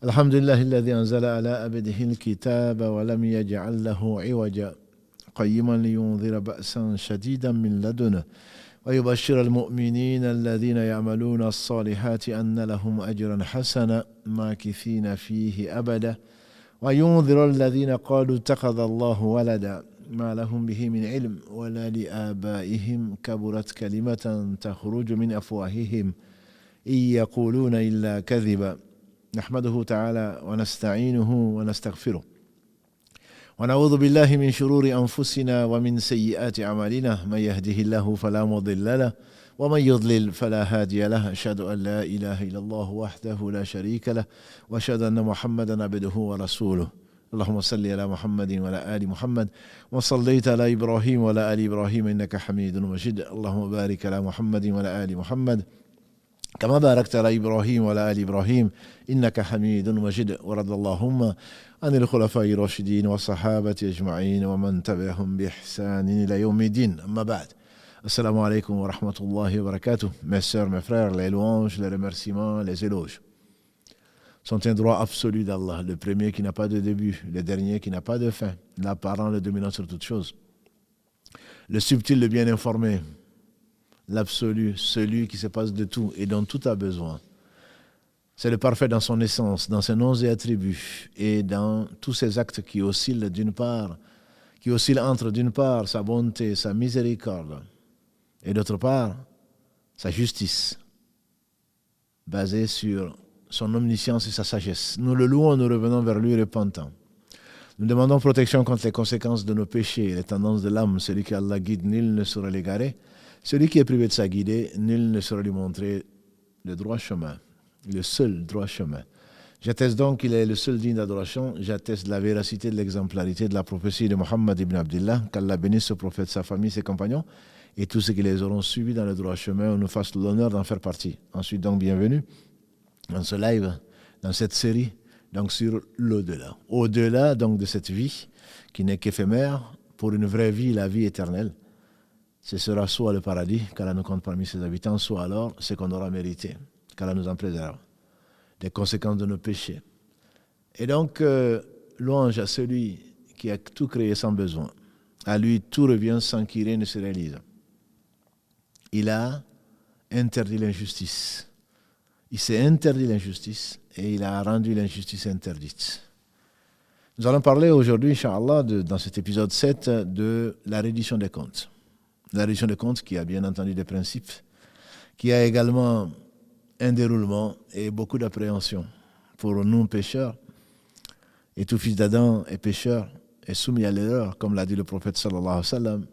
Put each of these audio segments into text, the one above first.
الحمد لله الذي أنزل على عبده الكتاب ولم يجعل له عوجا قيما لينذر بأسا شديدا من لدنه ويبشر المؤمنين الذين يعملون الصالحات أن لهم أجرا حسنا ماكثين فيه أبدا وينذر الذين قالوا اتخذ الله ولدا ما لهم به من علم ولا لآبائهم كبرت كلمة تخرج من أفواههم إن يقولون إلا كذبا نحمده تعالى ونستعينه ونستغفره ونعوذ بالله من شرور أنفسنا ومن سيئات أعمالنا من يهده الله فلا مضل له ومن يضلل فلا هادي له أشهد أن لا إله إلا الله وحده لا شريك له وأشهد أن محمدا عبده ورسوله اللهم صل على محمد وعلى آل محمد وصليت على إبراهيم وعلى آل إبراهيم إنك حميد مجيد اللهم بارك على محمد وعلى آل محمد كما باركت على إبراهيم وعلى آل إبراهيم إنك حميد مجيد ورضى اللهم عن الخلفاء الراشدين والصحابة أجمعين ومن تبعهم بإحسان إلى يوم الدين أما بعد السلام عليكم ورحمة الله وبركاته. Mes sœurs, mes frères, les louanges, les remerciements, les éloges sont un droit absolu d'Allah, le premier qui n'a pas de début, le dernier qui n'a pas de fin, l'apparent, le dominant sur toute chose, le subtil, le bien informé, l'absolu, celui qui se passe de tout et dont tout a besoin. C'est le parfait dans son essence, dans ses noms et attributs et dans tous ses actes qui oscillent entre d'une part sa bonté, sa miséricorde et d'autre part sa justice, basée sur son omniscience et sa sagesse. Nous le louons, nous revenons vers lui repentants. Nous demandons protection contre les conséquences de nos péchés, les tendances de l'âme. Celui qui Allah guide, nul ne saura l'égarer. Celui qui est privé de sa guidée, nul ne saura lui montrer le droit chemin, le seul droit chemin. J'atteste donc qu'il est le seul digne d'adoration. J'atteste de la véracité, de l'exemplarité, de la prophétie de Muhammad ibn Abdillah, qu'Allah bénisse ce prophète, sa famille, ses compagnons, et tous ceux qui les auront suivis dans le droit chemin, on nous fasse l'honneur d'en faire partie. Ensuite donc, bienvenue dans ce live, dans cette série, donc sur l'au-delà. Au-delà donc de cette vie, qui n'est qu'éphémère, pour une vraie vie, la vie éternelle, ce sera soit le paradis, qu'Allah nous compte parmi ses habitants, soit alors ce qu'on aura mérité, qu'Allah nous en préserve, des conséquences de nos péchés. Et donc, louange à celui qui a tout créé sans besoin. À lui, tout revient sans qu'il rien ne se réalise. Il a interdit l'injustice. Il s'est interdit l'injustice et il a rendu l'injustice interdite. Nous allons parler aujourd'hui, Inch'Allah, dans cet épisode 7, de la reddition des comptes. La reddition des comptes qui a bien entendu des principes, qui a également un déroulement et beaucoup d'appréhension pour nous pécheurs. Et tout fils d'Adam est pécheur et soumis à l'erreur, comme l'a dit le prophète sallallahu alayhi wa sallam.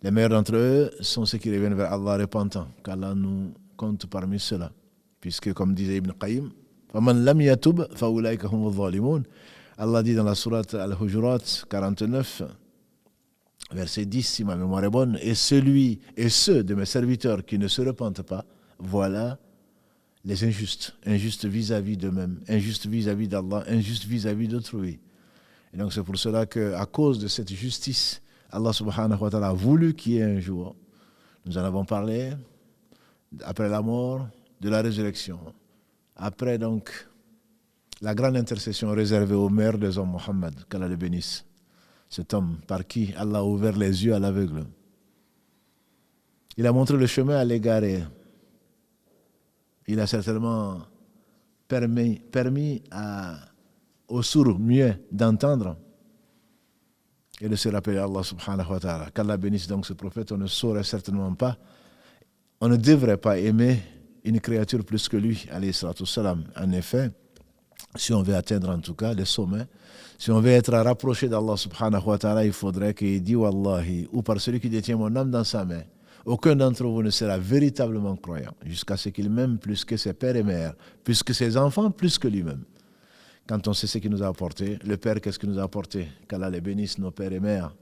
Les meilleurs d'entre eux sont ceux qui reviennent vers Allah repentants, qu'Allah nous compte parmi ceux-là. Puisque, comme disait Ibn Qayyim, فَمَنْ لَمْ يَتُبْ فَأُولَٰئِكَ هُمُ الظَّالِمُونَ. Allah dit dans la sourate Al-Hujurat 49, verset 10, si ma mémoire est bonne, et celui et ceux de mes serviteurs qui ne se repentent pas, voilà les injustes, injustes vis-à-vis d'eux-mêmes, injustes vis-à-vis d'Allah, injustes vis-à-vis d'autrui. Et donc c'est pour cela qu'à cause de cette justice, Allah subhanahu wa ta'ala a voulu qu'il y ait un jour, nous en avons parlé, après la mort, de la résurrection. Après donc la grande intercession réservée au maire des hommes, Mohammed, qu'Allah le bénisse, cet homme par qui Allah a ouvert les yeux à l'aveugle. Il a montré le chemin à l'égaré. Il a certainement permis aux sourds mieux d'entendre et de se rappeler Allah subhanahu wa ta'ala. Qu'Allah bénisse donc ce prophète, on ne saurait certainement pas, on ne devrait pas aimer une créature plus que lui, alayhi salatu wassalam. En effet, si on veut atteindre en tout cas les sommets, si on veut être rapproché d'Allah subhanahu wa ta'ala, il faudrait qu'il dise Wallahi, ou par celui qui détient mon âme dans sa main, aucun d'entre vous ne sera véritablement croyant, jusqu'à ce qu'il m'aime plus que ses pères et mères, plus que ses enfants, plus que lui-même. Quand on sait ce qu'il nous a apporté, le Père, qu'est-ce qu'il nous a apporté? Qu'Allah les bénisse, nos pères et mères.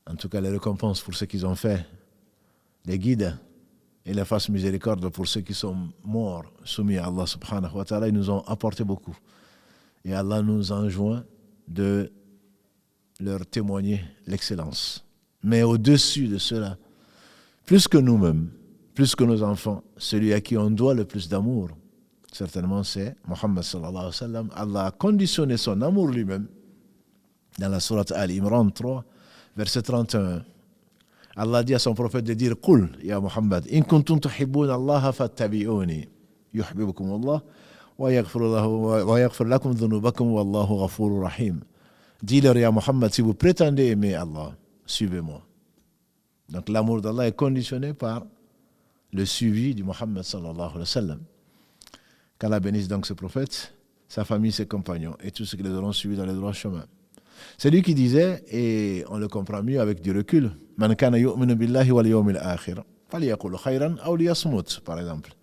En tout cas, les récompenses pour ce qu'ils ont fait, les guides, et la fasse miséricorde pour ceux qui sont morts, soumis à Allah subhanahu wa ta'ala, ils nous ont apporté beaucoup. Et Allah nous enjoint de leur témoigner l'excellence. Mais au-dessus de cela, plus que nous-mêmes, plus que nos enfants, celui à qui on doit le plus d'amour, certainement c'est Muhammad sallallahu alayhi wa sallam. Allah a conditionné son amour lui-même dans la sourate Al-Imran 3, verset 31. Allah dit à son prophète de dire Qul ya Muhammad, in kuntum tuhibbuna Allah fattabi'uni, yuhibbukum Allah wa yaghfir lakum dhunubakum wallahu ghafurur rahim. Dis-leur ya Muhammad, si vous prétendez aimer Allah, suivez-moi. Donc l'amour d'Allah est conditionné par le suivi du Muhammad sallallahu alayhi wa sallam. Qu'Allah bénisse donc ce prophète, sa famille, ses compagnons et tous ceux qui les auront suivis dans les droits chemins. C'est lui qui disait, et on le comprend mieux avec du recul, Man kana yu'minu billahi wal yawmil akhir, falyaqul khayran aw liyasmut, par exemple.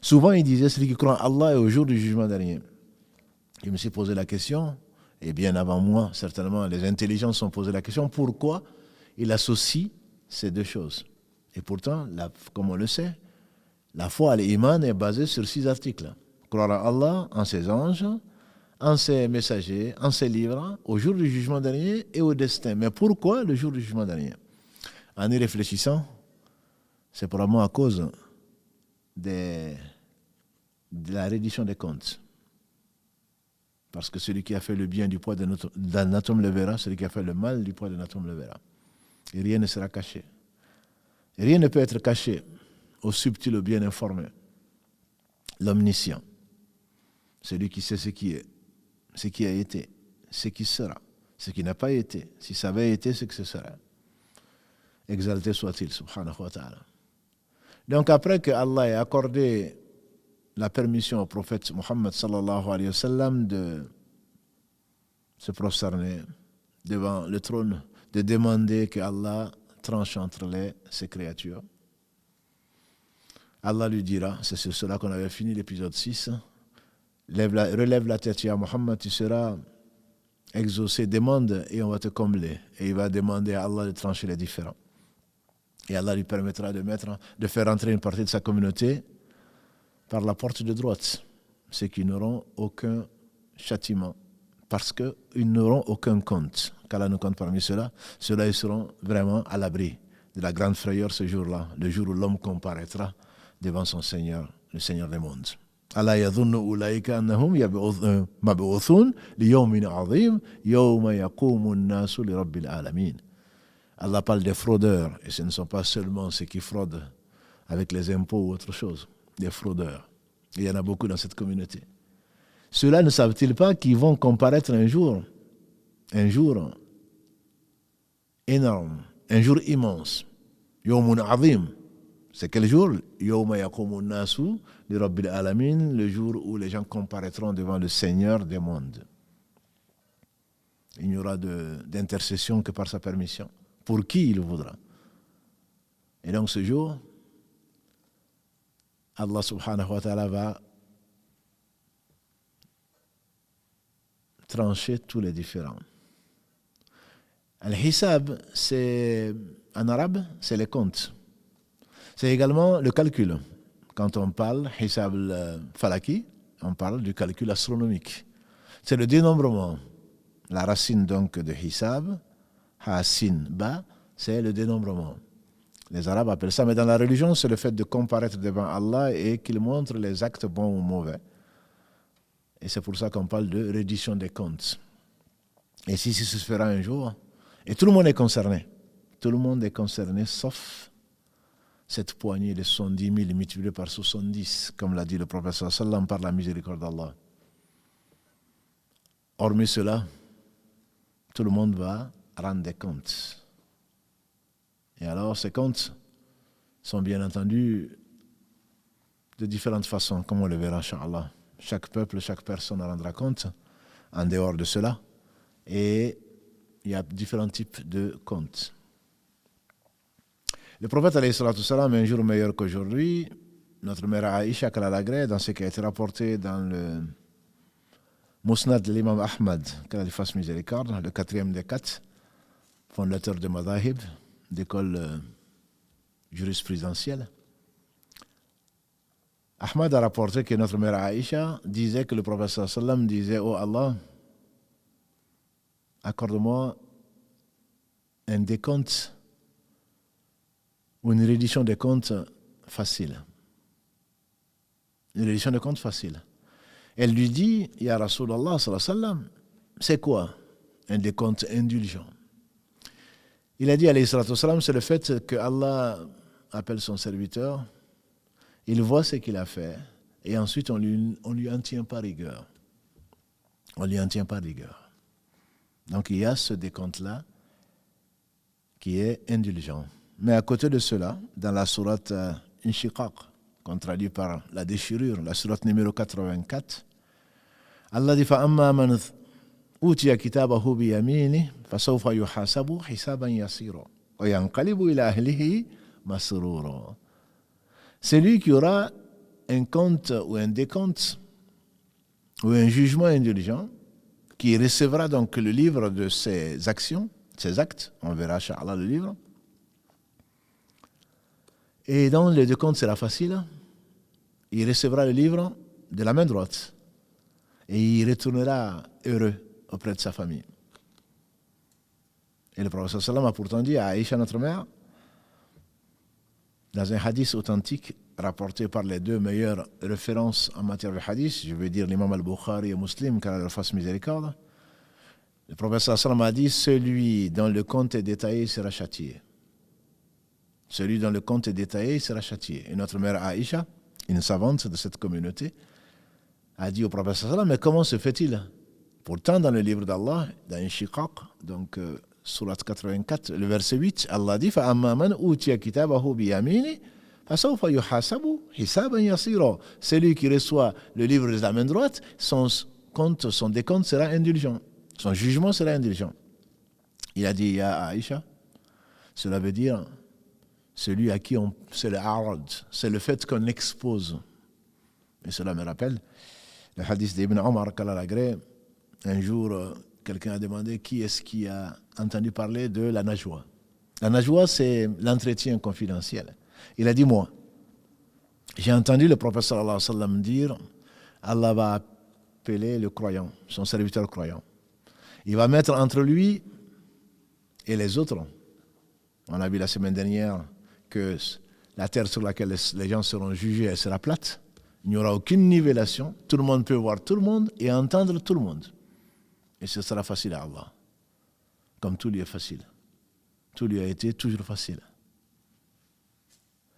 Souvent il disait, celui qui croit en Allah et au jour du jugement dernier. Je me suis posé la question, et bien avant moi, certainement, les intelligences sont posé la question, pourquoi il associe ces deux choses. Et pourtant, comme on le sait, la foi à l'iman est basée sur 6 articles. Croire en Allah, en ses anges, en ses messagers, en ses livres, au jour du jugement dernier et au destin. Mais pourquoi le jour du jugement dernier? En y réfléchissant, c'est probablement à cause de la reddition des comptes. Parce que celui qui a fait le bien du poids d'un atome le verra, celui qui a fait le mal du poids d'un atome le verra. Et rien ne sera caché. Et rien ne peut être caché au subtil, au bien informé. L'omniscient, celui qui sait ce qui est, ce qui a été, ce qui sera, ce qui n'a pas été, si ça avait été, ce que ce sera. Exalté soit-il, subhanahu wa ta'ala. Donc après que Allah ait accordé la permission au prophète Muhammad sallallahu alayhi wa sallam de se prosterner devant le trône, de demander que Allah tranche entre ses créatures, Allah lui dira, c'est sur cela qu'on avait fini l'épisode 6, relève la tête, ya Muhammad, tu seras exaucé, demande et on va te combler. Et il va demander à Allah de trancher les différends. Et Allah lui permettra de faire entrer une partie de sa communauté par la porte de droite, ceux qui n'auront aucun châtiment, parce qu'ils n'auront aucun compte. Qu'Allah nous compte parmi ceux-là, ils seront vraiment à l'abri de la grande frayeur ce jour-là, le jour où l'homme comparaîtra devant son Seigneur, le Seigneur des mondes. Allah yadhunnu ulaika annahum mab'uthun li yawmin 'azim yawma yaqumu an-nasu li rabbil alamin. Allah parle des fraudeurs, et ce ne sont pas seulement ceux qui fraudent avec les impôts ou autre chose, des fraudeurs. Il y en a beaucoup dans cette communauté. Ceux-là ne savent-ils pas qu'ils vont comparaître un jour énorme, un jour immense. Yawmun 'azim. C'est quel jour? Yawma yaqumu an-nasu li rabbil alamin, le jour où les gens comparaîtront devant le Seigneur des mondes. Il n'y aura d'intercession que par sa permission, pour qui il voudra. Et donc ce jour, Allah subhanahu wa ta'ala va trancher tous les différends. Al-Hisab, en arabe, c'est les comptes. C'est également le calcul. Quand on parle Hisab al-Falaki, on parle du calcul astronomique. C'est le dénombrement. La racine donc de Hisab, Ha-Sin Ba, c'est le dénombrement. Les Arabes appellent ça, mais dans la religion, c'est le fait de comparaître devant Allah et qu'il montre les actes bons ou mauvais. Et c'est pour ça qu'on parle de reddition des comptes. Et si ce se fera un jour, et tout le monde est concerné. Tout le monde est concerné, sauf cette poignée de 70 000 multipliée par 70, comme l'a dit le prophète sallallahu alayhi wa sallam, par la miséricorde d'Allah. Hormis cela, tout le monde va rendre des comptes. Et alors, ces comptes sont bien entendu de différentes façons, comme on le verra, Inch'Allah. Chaque peuple, chaque personne rendra compte en dehors de cela. Et il y a différents types de comptes. Le prophète, alayhi salatu wassalam, un jour meilleur qu'aujourd'hui, notre mère Aïcha, qu'Allah l'agrée, dans ce qui a été rapporté dans le Musnad de l'imam Ahmad, qu'Allah lui fasse miséricorde, le 4e des 4, fondateur de Madahib, d'école jurisprudentielle. Ahmad a rapporté que notre mère Aïcha disait que le prophète sallallahu alayhi wa sallam disait: Oh Allah, accorde-moi un décompte ou une reddition des comptes facile. Une reddition de compte facile. Elle lui dit, Ya Rasulallah, sallallahu alayhi wa sallam, c'est quoi un décompte indulgent? Il a dit, alayhi salatu wa sallam, c'est le fait que Allah appelle son serviteur, il voit ce qu'il a fait, et ensuite on lui en tient pas rigueur. On lui en tient pas rigueur. Donc il y a ce décompte-là qui est indulgent. Mais à côté de cela, dans la sourate Inshiqaq, qu'on traduit par la déchirure, la sourate numéro 84, Allah dit فَأَمَّا مَنْ أُوتِيَ كِتَابَهُ بِيَمِينِهِ فَسَوْفَ يُحَاسَبُ حِسَابًا يَسِيرًا وَيَنْقَلِبُ إِلَى أَهْلِهِ مَسْرُورًا. Celui qui aura un compte ou un décompte ou un jugement indulgent, qui recevra donc le livre de ses actions, ses actes, on verra Inch'Allah le livre. Et dans le décompte sera facile, il recevra le livre de la main droite et il retournera heureux auprès de sa famille. Et le prophète sallam a pourtant dit à Aïcha, notre mère, dans un hadith authentique rapporté par les deux meilleures références en matière de hadith, je veux dire l'imam al-Bukhari et Muslim, qu'Allah leur fasse miséricorde, le prophète sallam a dit, celui dont le compte est détaillé sera châtié. Celui dont le compte est détaillé sera châtié. Et notre mère Aïcha, une savante de cette communauté, a dit au prophète sallam, mais comment se fait-il? Pourtant, dans le livre d'Allah, dans Inshiqaq, donc surat 84, le verset 8, Allah dit فَأَمَّا مَنْ أُوتِيَ كِتَابَهُ بِيَمِينِهِ فَسَوْفَ يُحَاسَبُ حِسَابًا يَسِيرًا. Celui qui reçoit le livre de la main droite, son décompte sera indulgent. Son jugement sera indulgent. Il a dit à Aïcha, cela veut dire celui à qui c'est le arad, c'est le fait qu'on expose. Et cela me rappelle le hadith d'Ibn Omar, qu'Allah l'agrée. Un jour, quelqu'un a demandé qui est-ce qui a entendu parler de la najwa. La najwa, c'est l'entretien confidentiel. Il a dit, moi. J'ai entendu le prophète sallallahu alayhi wa sallam dire, Allah va appeler le croyant, son serviteur croyant. Il va mettre entre lui et les autres. On a vu la semaine dernière que la terre sur laquelle les gens seront jugés, elle sera plate. Il n'y aura aucune nivellation. Tout le monde peut voir tout le monde et entendre tout le monde. Et ce sera facile à Allah. Comme tout lui est facile. Tout lui a été toujours facile.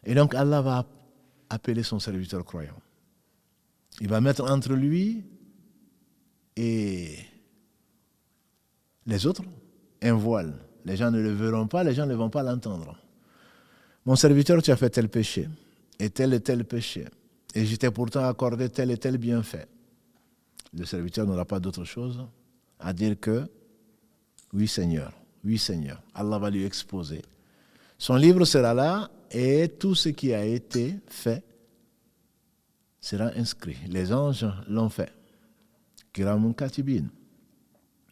Et donc Allah va appeler son serviteur croyant. Il va mettre entre lui et les autres un voile. Les gens ne le verront pas, les gens ne vont pas l'entendre. Mon serviteur, tu as fait tel péché, et tel péché, et je t'ai pourtant accordé tel et tel bienfait. Le serviteur n'aura pas d'autre chose à dire que oui Seigneur, Allah va lui exposer. Son livre sera là et tout ce qui a été fait sera inscrit. Les anges l'ont fait. Kiramun katibin,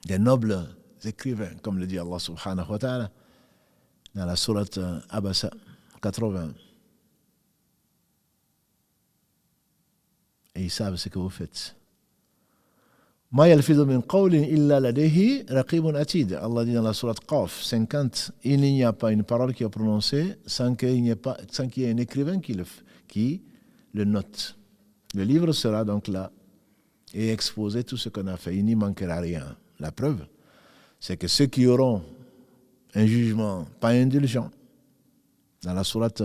des nobles écrivains, comme le dit Allah subhanahu wa ta'ala dans la sourate Abasa 80. Et ils savent ce que vous faites. Ma yalfidhu min qawlin illa ladayhi raqibun atid. Allah dit dans la sourate Qaf 50, il n'y a pas une parole qui est prononcée sans qu'il y ait un écrivain qui le note. Le livre sera donc là et exposer tout ce qu'on a fait. Il n'y manquera rien. La preuve, c'est que ceux qui auront un jugement pas indulgent, dans la sourate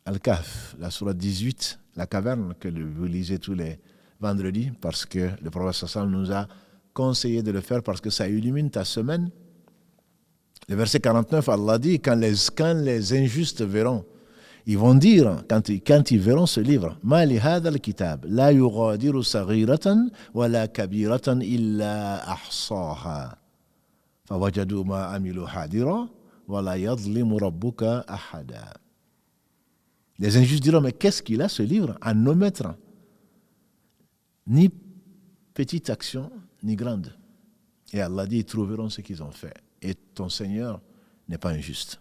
Al-Kahf, la sourate 18, la caverne que vous lisez tous les vendredis, parce que le prophète sallam nous a conseillé de le faire parce que ça illumine ta semaine. Le verset 49, Allah dit, quand les injustes verront, ils vont dire, quand ils verront ce livre, Ma li hadha al-kitab, la yughadiru saghiratan wa la kabiratan illa ahsaha. Fawajadu ma amilu hadira wa la yadhlimu rabbuka ahada. Les injustes diront, mais qu'est-ce qu'il a ce livre à n'omettre ni petite action, ni grande. Et Allah dit, ils trouveront ce qu'ils ont fait. Et ton Seigneur n'est pas injuste.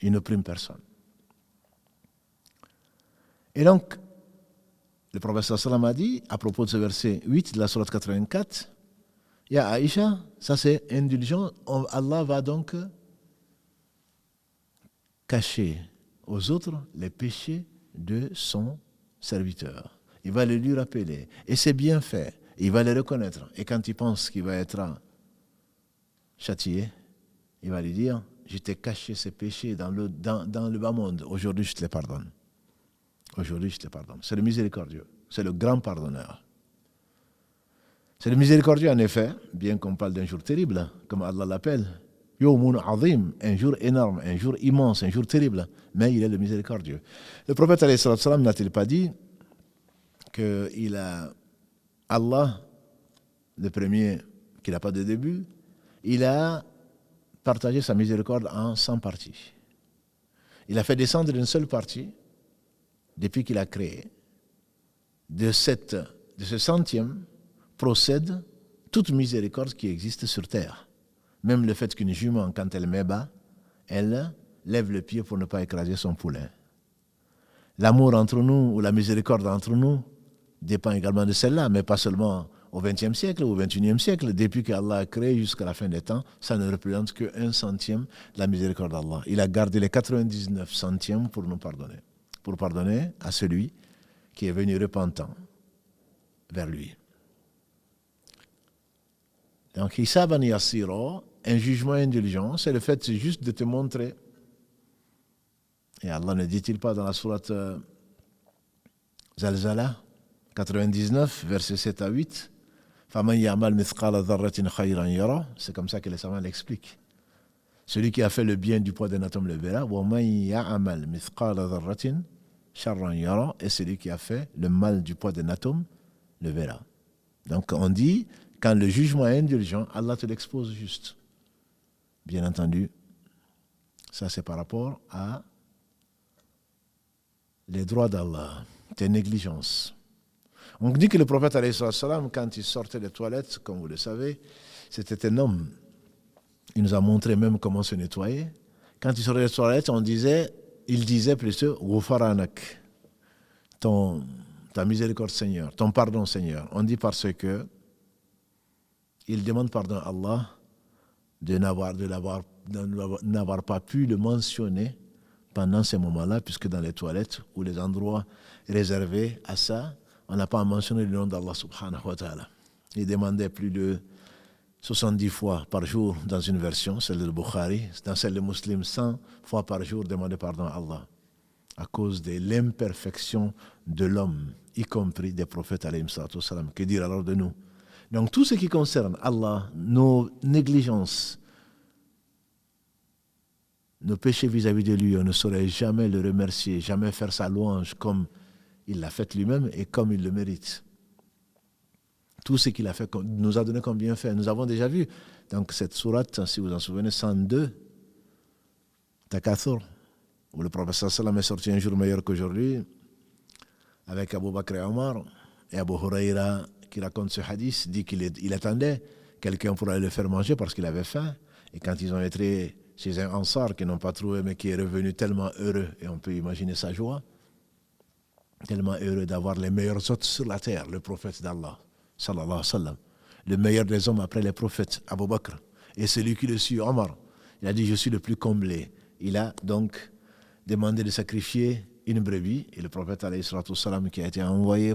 Il ne prime personne. Et donc, le prophète sallam a dit, à propos de ce verset 8 de la sourate 84, Ya Aïcha, ça c'est indulgent, Allah va donc cacher aux autres les péchés de son serviteur. Il va le lui rappeler. Et c'est bien fait. Il va le reconnaître. Et quand il pense qu'il va être châtié, il va lui dire, je t'ai caché ces péchés dans le bas monde. Aujourd'hui, je te les pardonne. Aujourd'hui, je te les pardonne. C'est le miséricordieux. C'est le grand pardonneur. C'est le miséricordieux, en effet, bien qu'on parle d'un jour terrible, comme Allah l'appelle. Yawmun azim, un jour énorme, un jour immense, un jour terrible. Mais il est le miséricordieux. Le prophète, alayhi salatu salam, n'a-t-il pas dit qu'il a Allah, le premier, qui n'a pas de début, il a partagé sa miséricorde en 100 parties. Il a fait descendre une seule partie depuis qu'il a créé. De ce centième procède toute miséricorde qui existe sur terre. Même le fait qu'une jument, quand elle met bas, elle lève le pied pour ne pas écraser son poulain. L'amour entre nous ou la miséricorde entre nous dépend également de celle-là, mais pas seulement au XXe siècle ou au XXIe siècle. Depuis qu'Allah a créé jusqu'à la fin des temps, ça ne représente qu'un centième de la miséricorde d'Allah. Il a gardé les 99 centièmes pour nous pardonner. Pour pardonner à celui qui est venu repentant vers lui. Donc, Hisaban Yassira, un jugement indulgent, c'est le fait juste de te montrer. Et Allah ne dit-il pas dans la sourate Zalzala 99, versets 7 à 8, Faman ya'mal mithqala dharratin khayran yara, c'est comme ça que les savants l'expliquent. Celui qui a fait le bien du poids d'un atome le verra, wa man ya'mal mithqala dharratin sharran yara, et celui qui a fait le mal du poids d'un atome le verra. Donc on dit, quand le jugement est indulgent, Allah te l'expose juste. Bien entendu, ça c'est par rapport à les droits d'Allah, tes négligences. On dit que le prophète, alayhi salam, quand il sortait des toilettes, comme vous le savez, c'était un homme. Il nous a montré même comment se nettoyer. Quand il sortait des toilettes, il disait plutôt, Ghufaranak, ta miséricorde Seigneur, ton pardon Seigneur. On dit parce que il demande pardon à Allah de n'avoir pas pu le mentionner pendant ces moments-là, puisque dans les toilettes ou les endroits réservés à ça, on n'a pas mentionné le nom d'Allah subhanahu wa ta'ala. Il demandait plus de 70 fois par jour dans une version, celle de Bukhari, dans celle de Muslim, 100 fois par jour demander pardon à Allah, à cause de l'imperfection de l'homme, y compris des prophètes alayhim salatu wassalam. Que dire alors de nous? Donc tout ce qui concerne Allah, nos négligences, nos péchés vis-à-vis de lui, on ne saurait jamais le remercier, jamais faire sa louange comme il l'a fait lui-même et comme il le mérite. Tout ce qu'il a fait nous a donné comme bienfait. Nous avons déjà vu, donc cette sourate, si vous en souvenez, 102, Takathur, où le prophète sallam est sorti un jour meilleur qu'aujourd'hui, avec Abu Bakr et Omar, et Abu Huraira, qui raconte ce hadith, dit qu'il attendait quelqu'un pour aller le faire manger parce qu'il avait faim. Et quand ils ont été chez un Ansar qui n'ont pas trouvé, mais qui est revenu tellement heureux, et on peut imaginer sa joie, tellement heureux d'avoir les meilleurs hôtes sur la terre, le prophète d'Allah, sallallahu alayhi wa sallam, le meilleur des hommes après les prophètes, Abu Bakr, et celui qui le suit, Omar. Il a dit, je suis le plus comblé. Il a donc demandé de sacrifier une brebis, et le prophète, alayhi salatu wa sallam, qui a été envoyé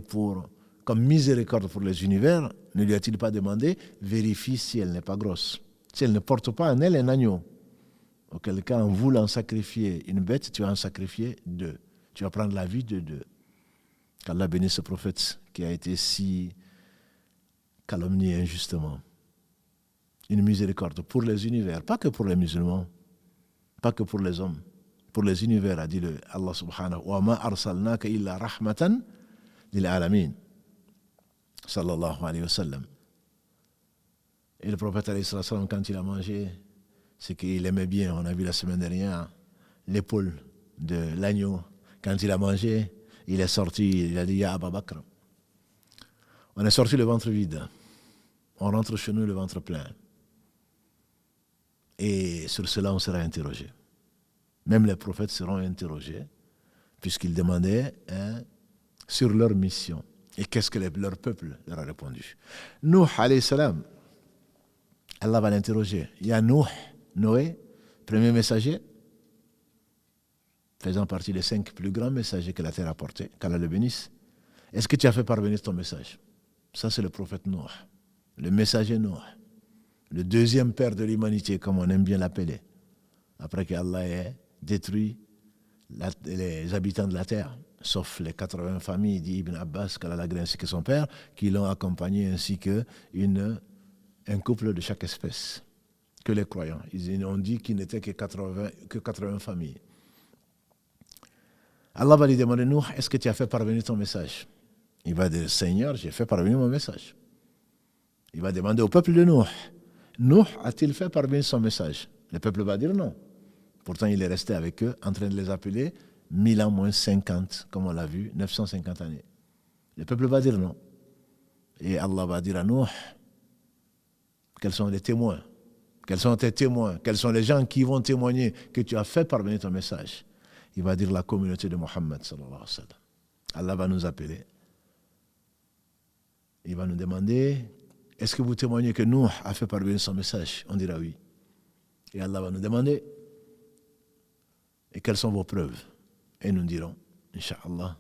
comme miséricorde pour les univers, ne lui a-t-il pas demandé, vérifie si elle n'est pas grosse, si elle ne porte pas en elle un agneau. Auquel cas, en voulant sacrifier une bête, tu vas en sacrifier deux. Tu vas prendre la vie de deux. Qu'Allah bénisse ce prophète qui a été si calomnié injustement. Une miséricorde pour les univers, pas que pour les musulmans, pas que pour les hommes, pour les univers, a dit Allah subhanahu wa ma arsalnaka illa rahmatan lil alamin. Sallallahu alayhi wa sallam. Et le prophète alayhi sallam, quand il a mangé, c'est qu'il aimait bien, on a vu la semaine dernière, l'épaule de l'agneau. Quand il a mangé, il est sorti, il a dit, Ya Abu Bakr. On est sorti le ventre vide. On rentre chez nous le ventre plein. Et sur cela, on sera interrogé. Même les prophètes seront interrogés, puisqu'ils demandaient sur leur mission. Et qu'est-ce que leur peuple leur a répondu? Nuh, alayhi salam, Allah va l'interroger. Il y a Nuh, Noé, premier messager. faisant partie des 5 plus grands messagers que la terre a portés, qu'Allah le bénisse. Est-ce que tu as fait parvenir ton message? Ça, c'est le prophète Nuh, le messager Nuh, le deuxième père de l'humanité, comme on aime bien l'appeler, après qu'Allah ait détruit les habitants de la terre, sauf les 80 familles d'Ibn Abbas, qu'Allah l'a ainsi que son père, qui l'ont accompagné, ainsi qu'un couple de chaque espèce, que les croyants. Ils ont dit qu'il n'était que 80 familles. Allah va lui demander, Nuh, est-ce que tu as fait parvenir ton message? Il va dire, Seigneur, j'ai fait parvenir mon message. Il va demander au peuple de Nuh, Nuh a-t-il fait parvenir son message? Le peuple va dire non. Pourtant, il est resté avec eux, en train de les appeler 1000 ans moins 50, comme on l'a vu, 950 années. Le peuple va dire non. Et Allah va dire à Nuh, quels sont les témoins? Quels sont tes témoins? Quels sont les gens qui vont témoigner que tu as fait parvenir ton message? Il va dire la communauté de Mohammed sallallahu alayhi wa sallam. Allah va nous appeler. Il va nous demander, est-ce que vous témoignez que Nuh a fait parvenir son message? On dira oui. Et Allah va nous demander, et quelles sont vos preuves? Et nous dirons, Inch'Allah,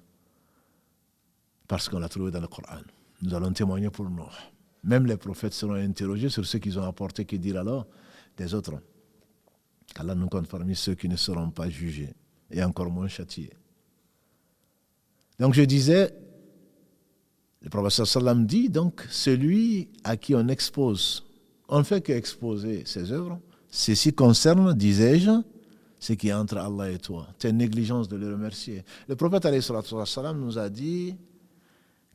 parce qu'on l'a trouvé dans le Coran. Nous allons témoigner pour Nuh. Même les prophètes seront interrogés sur ce qu'ils ont apporté, que dire alors des autres. Qu'Allah nous compte parmi ceux qui ne seront pas jugés, et encore moins châtiés. Donc je disais, le prophète sallam dit, donc, celui à qui on expose, on ne fait qu'exposer ses œuvres, ceci concerne, disais-je, ce qui est entre Allah et toi. C'est une négligence de le remercier. Le prophète alayhi salatu wa sallam nous a dit,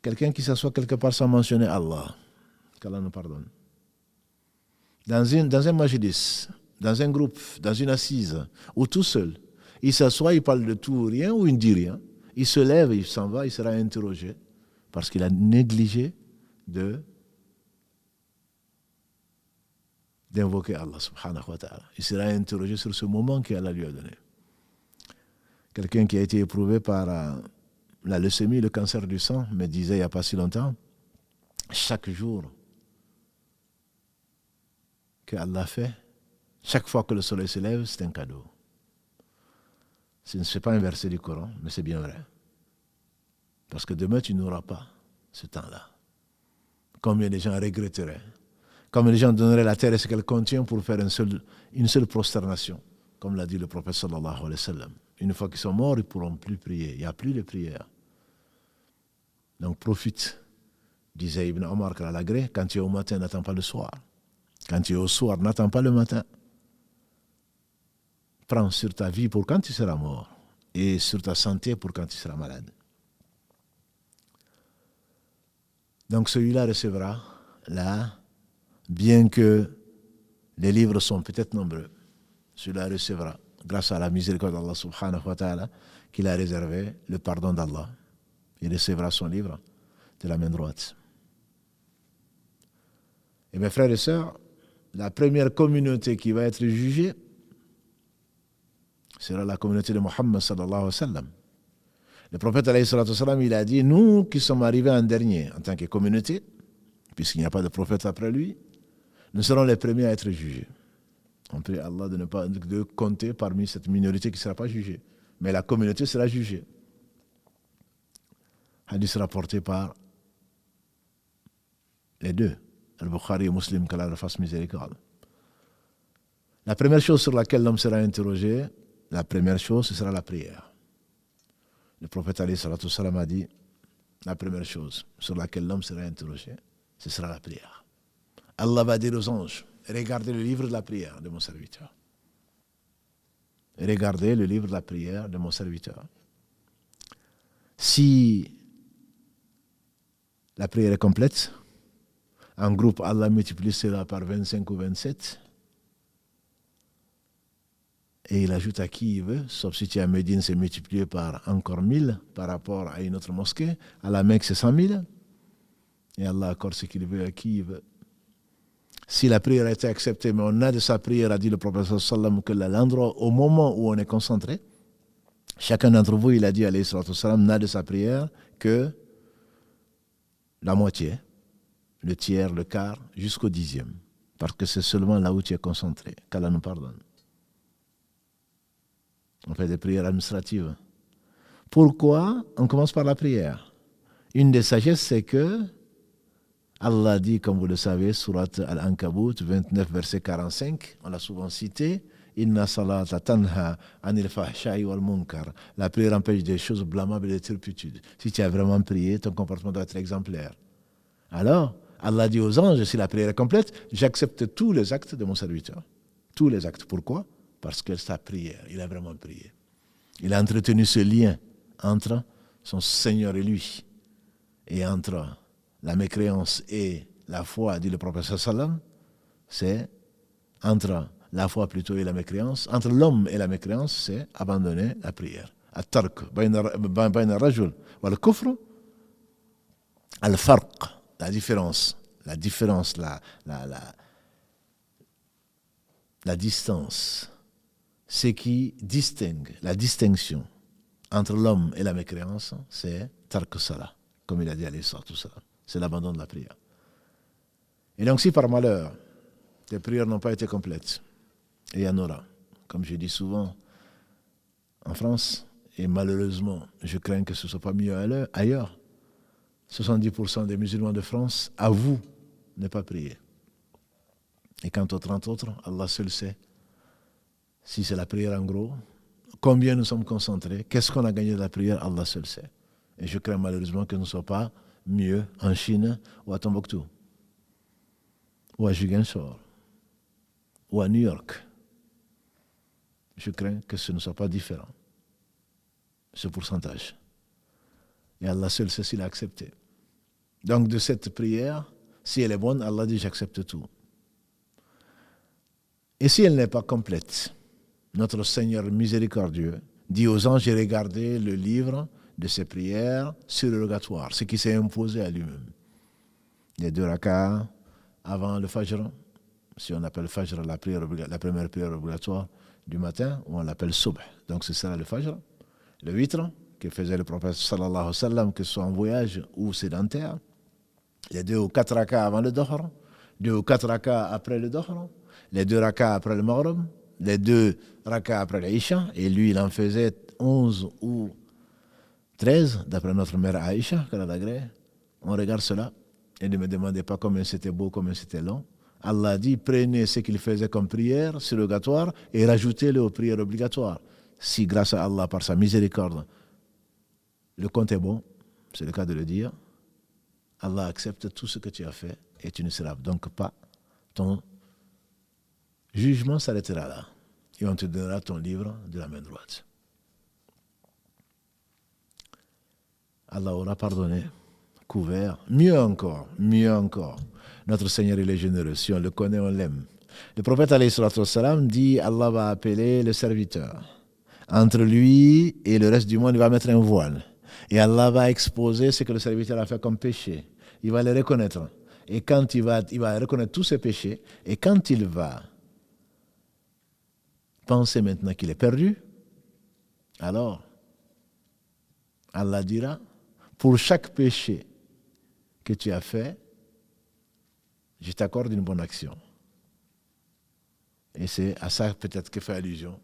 quelqu'un qui s'assoit quelque part sans mentionner Allah, qu'Allah nous pardonne. Dans un majlis, dans un groupe, dans une assise, ou tout seul, il s'assoit, il parle de tout ou rien, ou il ne dit rien. Il se lève, il s'en va, il sera interrogé, parce qu'il a négligé d'invoquer Allah subhanahu wa ta'ala. Il sera interrogé sur ce moment qu'Allah lui a donné. Quelqu'un qui a été éprouvé par la leucémie, le cancer du sang, me disait il n'y a pas si longtemps, chaque jour que Allah fait, chaque fois que le soleil se lève, c'est un cadeau. Ce n'est pas un verset du Coran, mais c'est bien vrai. Parce que demain, tu n'auras pas ce temps-là. Combien de gens regretteraient? Combien de gens donneraient la terre et ce qu'elle contient pour faire une seule prosternation? Comme l'a dit le prophète sallallahu alayhi wa sallam. Une fois qu'ils sont morts, ils ne pourront plus prier. Il n'y a plus de prière. Donc profite, disait Ibn Omar Kalalagré, quand tu es au matin, n'attends pas le soir. Quand tu es au soir, n'attends pas le matin. Prends sur ta vie pour quand tu seras mort et sur ta santé pour quand tu seras malade. Donc celui-là recevra là, bien que les livres sont peut-être nombreux, celui-là recevra, grâce à la miséricorde d'Allah subhanahu wa ta'ala, qu'il a réservé le pardon d'Allah. Il recevra son livre de la main droite. Et mes frères et sœurs, la première communauté qui va être jugée sera la communauté de Mohammed sallallahu alayhi wa sallam. Le prophète alayhi salatu wa sallam, il a dit, nous qui sommes arrivés en dernier en tant que communauté, puisqu'il n'y a pas de prophète après lui, nous serons les premiers à être jugés. On prie Allah de compter parmi cette minorité qui ne sera pas jugée. Mais la communauté sera jugée. Hadith rapporté par les deux, Al-Bukhari et Muslim, qu'Allah leur fasse miséricorde. La première chose sur laquelle l'homme sera interrogé, la première chose, ce sera la prière. Le prophète alayhi salatu salam a dit, la première chose sur laquelle l'homme sera interrogé, ce sera la prière. Allah va dire aux anges, regardez le livre de la prière de mon serviteur. Regardez le livre de la prière de mon serviteur. Si la prière est complète, en groupe, Allah multiplie cela par 25 ou 27. Et il ajoute à qui il veut, sauf si tu es à Médine, c'est multiplié par encore 1000 par rapport à une autre mosquée. À la Mecque, c'est 100 000. Et Allah accorde ce qu'il veut à qui il veut. Si la prière a été acceptée, mais on a de sa prière, a dit le prophète sallam, que l'endroit, au moment où on est concentré, chacun d'entre vous, il a dit, alayhi salatu sallam, n'a de sa prière que la moitié, le tiers, le quart, jusqu'au 10e. Parce que c'est seulement là où tu es concentré, qu'Allah nous pardonne. On fait des prières administratives. Pourquoi on commence par la prière? Une des sagesses, c'est que Allah dit, comme vous le savez, Surat Al-Ankabut, 29, verset 45, on l'a souvent cité, Inna salata tanha anil fahsha'i wal munkar. La prière empêche des choses blâmables et des turpitudes. Si tu as vraiment prié, ton comportement doit être exemplaire. Alors, Allah dit aux anges, si la prière est complète, j'accepte tous les actes de mon serviteur. Tous les actes. Pourquoi? Parce que sa prière, il a vraiment prié. Il a entretenu ce lien entre son Seigneur et lui, et entre la mécréance et la foi, dit le prophète sallam, c'est entre la foi plutôt et la mécréance, entre l'homme et la mécréance, c'est abandonner la prière. At-tark bayna rajul wal kufr, al-farq, la différence, la distance, ce qui distingue, la distinction entre l'homme et la mécréance, c'est tark salah, comme il a dit à l'Isra, tout ça. C'est l'abandon de la prière. Et donc si par malheur, tes prières n'ont pas été complètes, et il y en aura, comme je dis souvent, en France, et malheureusement, je crains que ce ne soit pas mieux ailleurs, 70% des musulmans de France avouent ne pas prier. Et quant aux 30 autres, Allah seul sait si c'est la prière en gros, combien nous sommes concentrés, qu'est-ce qu'on a gagné de la prière, Allah seul sait. Et je crains malheureusement que ce ne soit pas mieux en Chine ou à Tombouctou, ou à Ziguinchor, ou à New York. Je crains que ce ne soit pas différent, ce pourcentage. Et Allah seul sait s'il a accepté. Donc de cette prière, si elle est bonne, Allah dit j'accepte tout. Et si elle n'est pas complète, notre Seigneur miséricordieux dit aux anges, j'ai regardé le livre de ses prières surrogatoires, ce qui s'est imposé à lui-même. Les 2 rak'ahs avant le Fajr, si on appelle Fajr la première prière obligatoire du matin, ou on l'appelle Subh, donc c'est ça le Fajr. Le witr, que faisait le prophète sallallahu alayhi wa sallam, que ce soit en voyage ou sédentaire. Les 2 ou 4 rak'ahs avant le Dohr, 2 ou 4 rak'ahs après le Dohr, les 2 rak'ahs après le Maghrib, les 2 rak'ahs après l'Aïcha, et lui il en faisait 11 ou 13, d'après notre mère Aïcha, qu'elle a d'agré. On regarde cela, et ne me demandez pas combien c'était beau, combien c'était long. Allah dit, prenez ce qu'il faisait comme prière surrogatoire et rajoutez-le aux prières obligatoires. Si grâce à Allah, par sa miséricorde, le compte est bon, c'est le cas de le dire, Allah accepte tout ce que tu as fait et tu ne seras donc pas, ton jugement s'arrêtera là. Et on te donnera ton livre de la main droite. Allah aura pardonné, couvert, mieux encore. Notre Seigneur, il est généreux. Si on le connaît, on l'aime. Le prophète alayhi salatu wassalam dit, Allah va appeler le serviteur. Entre lui et le reste du monde, il va mettre un voile. Et Allah va exposer ce que le serviteur a fait comme péché. Il va les reconnaître. Et quand il va reconnaître tous ses péchés, et quand il va penser maintenant qu'il est perdu, alors Allah dira, pour chaque péché que tu as fait, je t'accorde une bonne action. Et c'est à ça peut-être que fait allusion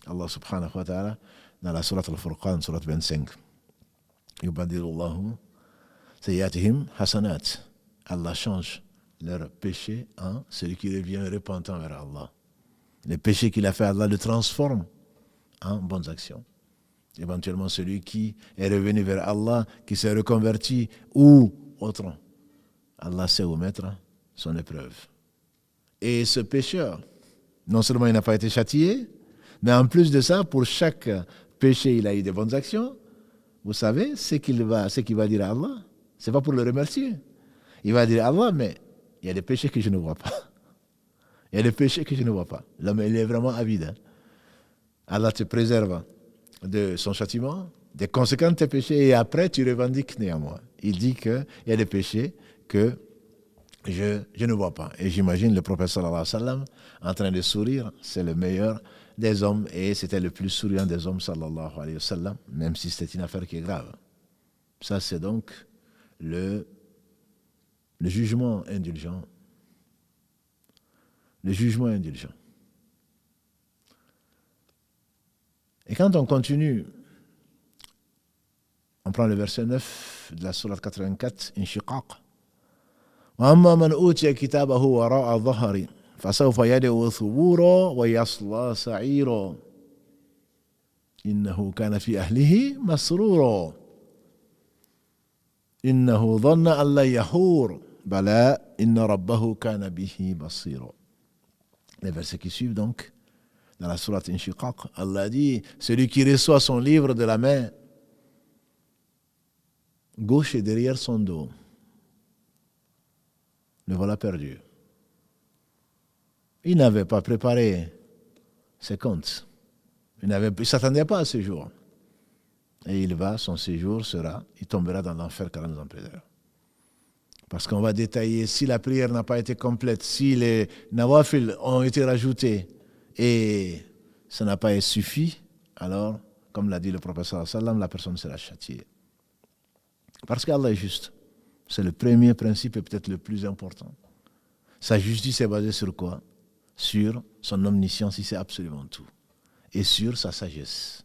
Allah subhanahu wa ta'ala dans la sourate Al-Furqan, sourate 25. Yubadilullahu sayyatihim hasanat. Allah change leur péché en celui qui revient repentant vers Allah. Les péchés qu'il a fait, Allah le transforme en bonnes actions. Éventuellement celui qui est revenu vers Allah, qui s'est reconverti ou autre, Allah sait où mettre son épreuve. Et ce pécheur, non seulement il n'a pas été châtié, mais en plus de ça, pour chaque péché, il a eu des bonnes actions. Vous savez ce qu'il va dire à Allah? Ce n'est pas pour le remercier. Il va dire à Allah, mais il y a des péchés que je ne vois pas. Il y a des péchés que je ne vois pas. L'homme, il est vraiment avide. Hein? Allah te préserve de son châtiment, des conséquences de tes péchés, et après tu revendiques néanmoins. Il dit qu'il y a des péchés que je ne vois pas. Et j'imagine le prophète sallallahu alayhi wa sallam en train de sourire, c'est le meilleur des hommes, et c'était le plus souriant des hommes sallallahu alayhi wa sallam, même si c'était une affaire qui est grave. Ça c'est donc le jugement indulgent. Le jugement indulgent. Et quand on continue, on prend le verset 9 de la sourate 84, Inshiqaq. وأما من أوتي كتابه وراء ظهري فسوف يدعو ثبورا ويصلى سعيرا إنه كان في أهله مسرورا إنه ظن أن لن يحور بلى إن ربه كان به بصيرا. Les versets qui suivent donc, dans la sourate Inshiqaq, Allah dit, celui qui reçoit son livre de la main gauche et derrière son dos, le voilà perdu. Il n'avait pas préparé ses comptes. Il ne s'attendait pas à ce jour. Et son séjour sera, il tombera dans l'enfer 40 ans plus tard. Parce qu'on va détailler si la prière n'a pas été complète, si les nawafil ont été rajoutés et ça n'a pas suffi, alors, comme l'a dit le prophète sallallahu alayhi wa sallam, la personne sera châtiée. Parce qu'Allah est juste. C'est le premier principe et peut-être le plus important. Sa justice est basée sur quoi? Sur son omniscience, il sait absolument tout. Et sur sa sagesse.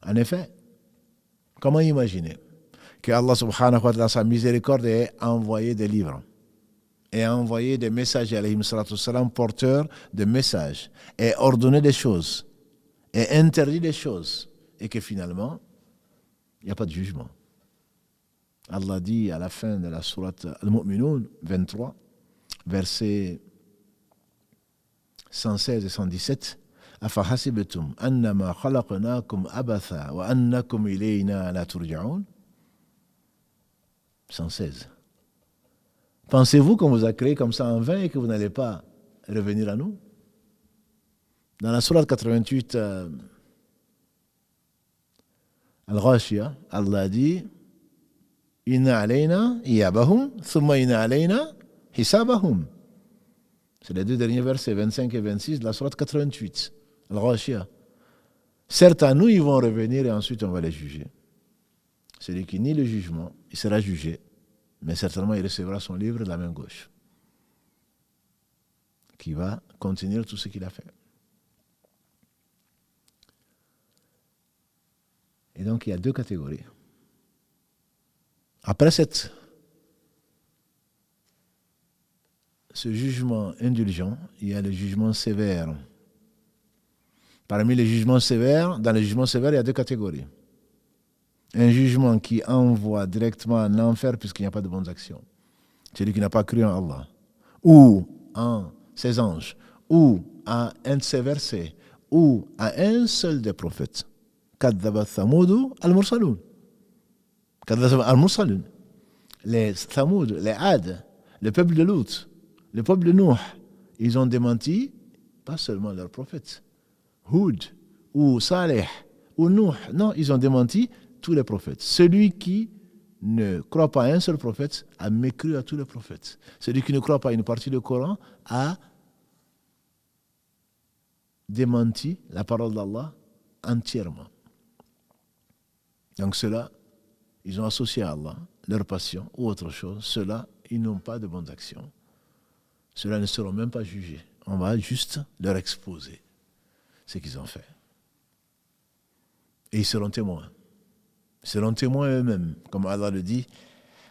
En effet, comment imaginer que Allah subhanahu wa ta'ala, dans sa miséricorde, ait envoyé des livres, ait envoyé des messages, alayhi salatu wassalam, porteurs de messages, ait ordonné des choses, ait interdit des choses, et que finalement, il n'y a pas de jugement. Allah dit à la fin de la sourate Al-Mu'minun 23, versets 116 et 117, أَفَحَسِبْتُمْ أَنَّمَا خَلَقْنَاكُمْ أَبَثًا وَأَنَّكُمْ إِلَيْنَا لَا تُرْجَعُونَ 116. Pensez-vous qu'on vous a créé comme ça en vain et que vous n'allez pas revenir à nous? Dans la sourate 88, Al-Ghashiyah, Allah dit Inna alayna iyabahum, thumma inna alayna hisabahum. C'est les deux derniers versets, 25 et 26 de la sourate 88, Al-Ghashiyah. Certes, à nous, ils vont revenir et ensuite on va les juger. Celui qui nie le jugement, il sera jugé, mais certainement il recevra son livre de la main gauche, qui va contenir tout ce qu'il a fait. Et donc, il y a deux catégories. Après ce jugement indulgent, il y a le jugement sévère. Parmi les jugements sévères, dans les jugements sévères, il y a deux catégories. Un jugement qui envoie directement en enfer puisqu'il n'y a pas de bonnes actions. Celui qui n'a pas cru en Allah, ou en ses anges, ou à un de ses versets, ou à un seul des prophètes. Kaddabat Thamoud al-Mursalun. Al-Mursalun. Les Thamoud, les Had, le peuple de Lut, le peuple de Nuh, ils ont démenti pas seulement leurs prophètes, Hud, ou Saleh, ou Nuh. Non, ils ont démenti tous les prophètes. Celui qui ne croit pas à un seul prophète a mécru à tous les prophètes. Celui qui ne croit pas à une partie du Coran a démenti la parole d'Allah entièrement. Donc ceux-là, ils ont associé à Allah leur passion ou autre chose. Ceux-là, ils n'ont pas de bonnes actions. Ceux-là ne seront même pas jugés. On va juste leur exposer ce qu'ils ont fait. Et ils seront témoins. Ils seront témoins eux-mêmes. Comme Allah le dit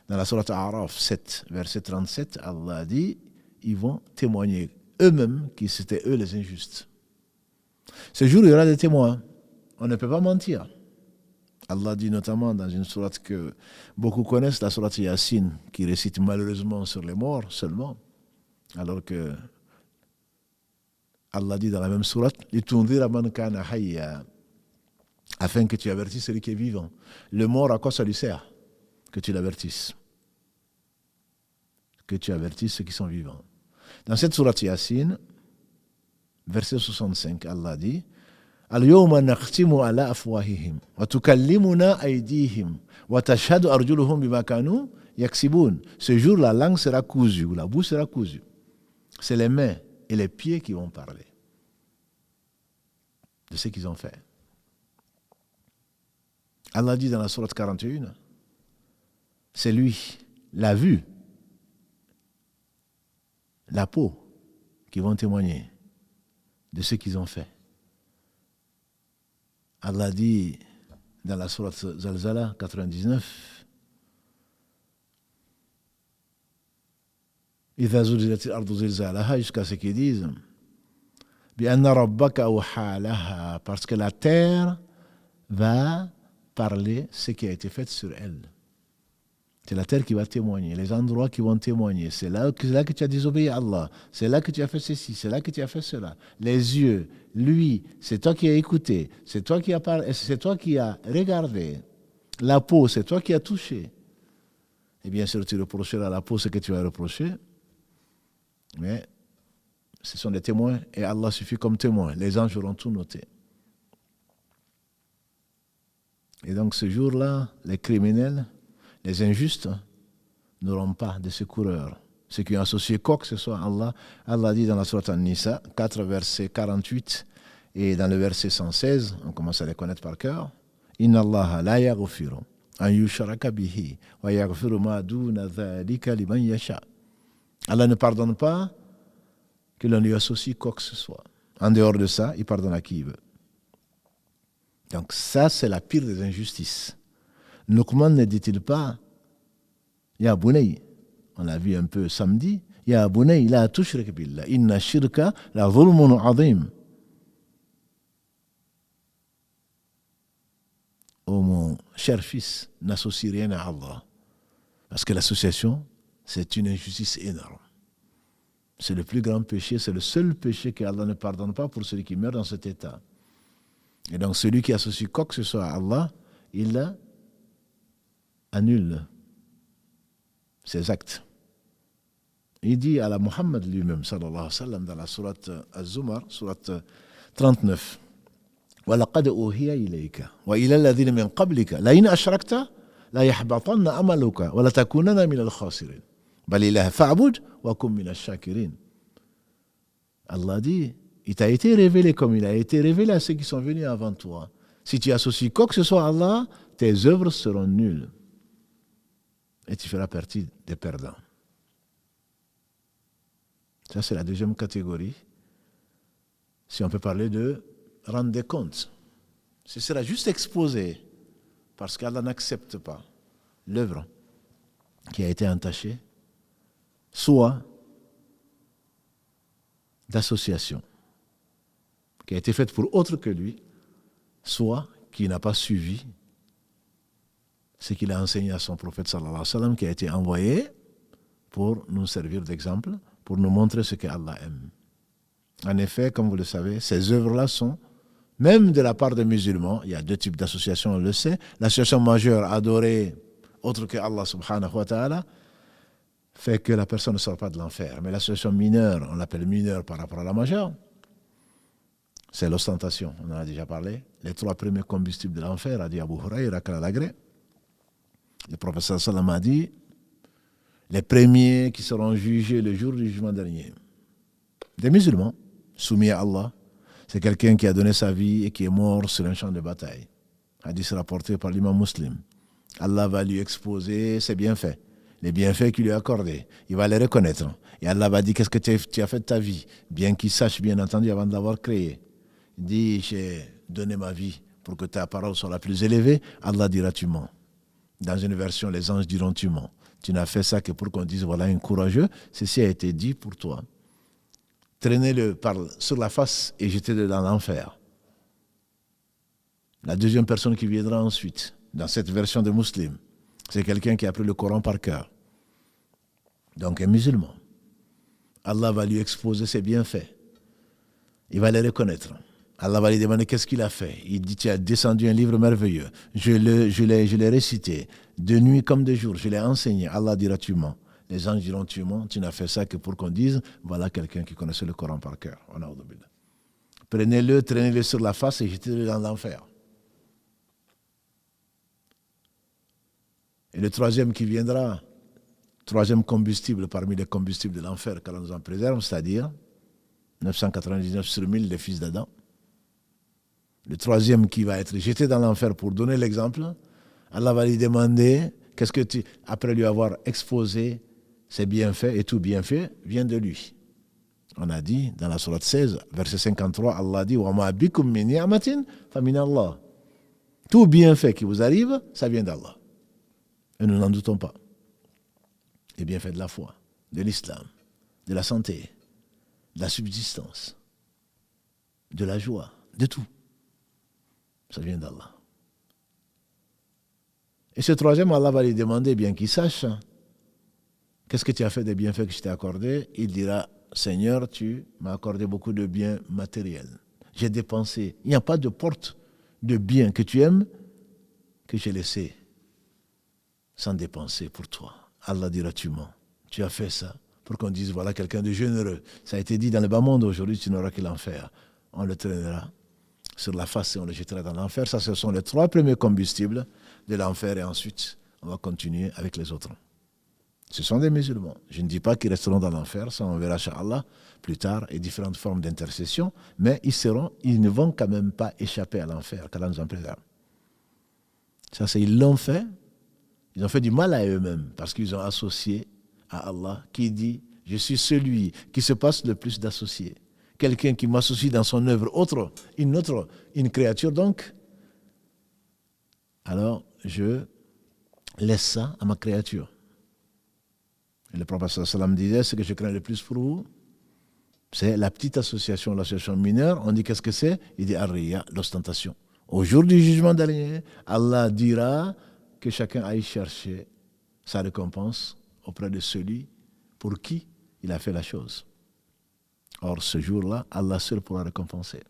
dans la sourate A'raf 7, verset 37, Allah dit, ils vont témoigner eux-mêmes que c'était eux les injustes. Ce jour, il y aura des témoins. On ne peut pas mentir. Allah dit notamment dans une sourate que beaucoup connaissent, la sourate Yassine, qui récite malheureusement sur les morts seulement, alors que Allah dit dans la même sourate, لِتُنذِرَ مَنْ كَانَ حَيًّا, afin que tu avertisses celui qui est vivant. Le mort, à quoi ça lui sert? Que tu l'avertisses. Que tu avertisses ceux qui sont vivants. Dans cette sourate Yassine, verset 65, Allah dit اليوم نختم على أفواههم وتكلمنا أيديهم وتشهد أرجلهم بما كانوا يكسبون. Ce jour, la langue sera cousue, la bouche sera cousue. C'est les mains et les pieds qui vont parler de ce qu'ils ont fait. Allah dit dans la sourate 41, c'est lui, la vue, la peau qui vont témoigner de ce qu'ils ont fait. Allah dit dans la sourate Zalzala 99, إذا زلزلت الأرض زلزالها, jusqu'à ce qu'ils disent بأن ربك أوحى لها, parce que la terre va parler ce qui a été fait sur elle. C'est la terre qui va témoigner, les endroits qui vont témoigner. C'est là que tu as désobéi à Allah. C'est là que tu as fait ceci, c'est là que tu as fait cela. Les yeux, lui, c'est toi qui as écouté, c'est toi qui as parlé, c'est toi qui as regardé. La peau, c'est toi qui as touché. Et bien sûr, tu reprocheras à la peau ce que tu as reproché. Mais ce sont des témoins et Allah suffit comme témoin. Les anges auront tout noté. Et donc ce jour-là, les criminels, les injustes n'auront pas de secoureurs. Ceux qui ont associé quoi que ce soit à Allah, Allah dit dans la sourate An-Nisa, 4 verset 48 et dans le verset 116, on commence à les connaître par cœur. Inna Allah la yaghfiru an yushraka bihi wa yaghfiru ma duna dhalika liman yasha. Allah ne pardonne pas que l'on lui associe quoi que ce soit. En dehors de ça, il pardonne à qui il veut. Donc ça, c'est la pire des injustices. Luqman ne dit-il pas, Ya Bunay, on l'a vu un peu samedi, Ya Bunay, la tushrik billah, inna shirka la zulmun azim. Oh mon cher fils, n'associe rien à Allah. Parce que l'association, c'est une injustice énorme. C'est le plus grand péché, c'est le seul péché que Allah ne pardonne pas pour celui qui meurt dans cet état. Et donc celui qui associe quoi que ce soit à Allah, il annule ses actes. Il dit à la Muhammad lui-même, sallallahu alayhi wa sallam, dans la sourate Az-Zumar, sourate 39, وَلَقَدْ أُوحِيَ إِلَيْكَ وَإِلَى الَّذِينَ مِنْ قَبْلِكَ لَئِنْ أَشْرَكْتَ لَيَحْبَطَنَّ عَمَلُكَ وَلَتَكُونَنَّ مِنَ الْخَاسِرِينَ بَلِ اللَّهَ فَاعْبُدْ وَكُنْ مِنَ الشَّاكِرِينَ. Allah dit, il t'a été révélé comme il a été révélé à ceux qui sont venus avant toi. Si tu associes quoi que ce soit à Allah, tes œuvres seront nulles. Et tu feras partie des perdants. Ça, c'est la deuxième catégorie. Si on peut parler de rendre des comptes. Ce sera juste exposé parce qu'Allah n'accepte pas l'œuvre qui a été entachée, soit d'association qui a été faite pour autre que lui, soit qui n'a pas suivi ce qu'il a enseigné à son prophète sallallahu alayhi wa sallam, qui a été envoyé pour nous servir d'exemple, pour nous montrer ce qu'Allah aime. En effet, comme vous le savez, ces œuvres-là sont, même de la part des musulmans, il y a deux types d'associations, on le sait. L'association majeure, adorée, autre que Allah subhanahu wa ta'ala, fait que la personne ne sort pas de l'enfer. Mais l'association mineure, on l'appelle mineure par rapport à la majeure, c'est l'ostentation, on en a déjà parlé. Les 3 premiers combustibles de l'enfer, a dit Abu Huraïra Kalalagré. Le professeur Salam a dit, les premiers qui seront jugés le jour du jugement dernier, des musulmans, soumis à Allah, c'est quelqu'un qui a donné sa vie et qui est mort sur un champ de bataille. Hadith rapporté par l'imam Muslim. Allah va lui exposer ses bienfaits, les bienfaits qu'il lui a accordés. Il va les reconnaître. Et Allah va dire, qu'est-ce que tu as fait de ta vie? Bien qu'il sache, bien entendu, avant de l'avoir créé. Il dit, j'ai donné ma vie pour que ta parole soit la plus élevée. Allah dira, tu mens. Dans une version, les anges diront, tu mens. Tu n'as fait ça que pour qu'on dise, voilà un courageux. Ceci a été dit pour toi. Traînez-le sur la face et jetez-le dans l'enfer. La deuxième personne qui viendra ensuite, dans cette version de musulman, c'est quelqu'un qui a appris le Coran par cœur. Donc un musulman. Allah va lui exposer ses bienfaits. Il va les reconnaître. Allah va lui demander qu'est-ce qu'il a fait. Il dit, tu as descendu un livre merveilleux. Je l'ai récité, de nuit comme de jour. Je l'ai enseigné. Allah dira, tu mens. Les anges diront, tu mens. Tu n'as fait ça que pour qu'on dise, voilà quelqu'un qui connaissait le Coran par cœur. Prenez-le, traînez-le sur la face et jetez-le dans l'enfer. Et le troisième qui viendra, troisième combustible parmi les combustibles de l'enfer qu'Allah nous en préserve, c'est-à-dire 999 sur 1000 les fils d'Adam. Le troisième qui va être jeté dans l'enfer pour donner l'exemple, Allah va lui demander, qu'est-ce que tu, après lui avoir exposé ses bienfaits, et tout bienfait vient de lui. On a dit dans la sourate 16, verset 53, Allah dit, وَمَا بِكُم مِّن نِعْمَةٍ فَمِنَ اللَّهِ. Tout bienfait qui vous arrive, ça vient d'Allah. Et nous n'en doutons pas. Les bienfaits de la foi, de l'islam, de la santé, de la subsistance, de la joie, de tout. Ça vient d'Allah. Et ce troisième, Allah va lui demander, bien qu'il sache, qu'est-ce que tu as fait des bienfaits que je t'ai accordés? Il dira, Seigneur, tu m'as accordé beaucoup de biens matériels. J'ai dépensé. Il n'y a pas de porte de biens que tu aimes que j'ai laissé sans dépenser pour toi. Allah dira, tu mens. Tu as fait ça pour qu'on dise, voilà quelqu'un de généreux. Ça a été dit dans le bas monde, aujourd'hui tu n'auras que l'enfer. On le traînera sur la face et on le jettera dans l'enfer. Ça, ce sont les 3 premiers combustibles de l'enfer et ensuite on va continuer avec les autres. Ce sont des musulmans. Je ne dis pas qu'ils resteront dans l'enfer, ça on verra chez Allah plus tard et différentes formes d'intercession, mais ils ne vont quand même pas échapper à l'enfer, qu'Allah nous en préserve. Ça, ils l'ont fait, ils ont fait du mal à eux-mêmes parce qu'ils ont associé à Allah qui dit « Je suis celui qui se passe le plus d'associés ». Quelqu'un qui m'associe dans son œuvre une créature donc, alors je laisse ça à ma créature. Et le prophète sallallahu alayhi wa sallam disait, ce que je crains le plus pour vous, c'est la petite association, l'association mineure. On dit qu'est-ce que c'est? Il dit Ar-Riya, l'ostentation. Au jour du jugement dernier, Allah dira que chacun aille chercher sa récompense auprès de celui pour qui il a fait la chose. Or, ce jour-là, Allah seul pourra récompenser.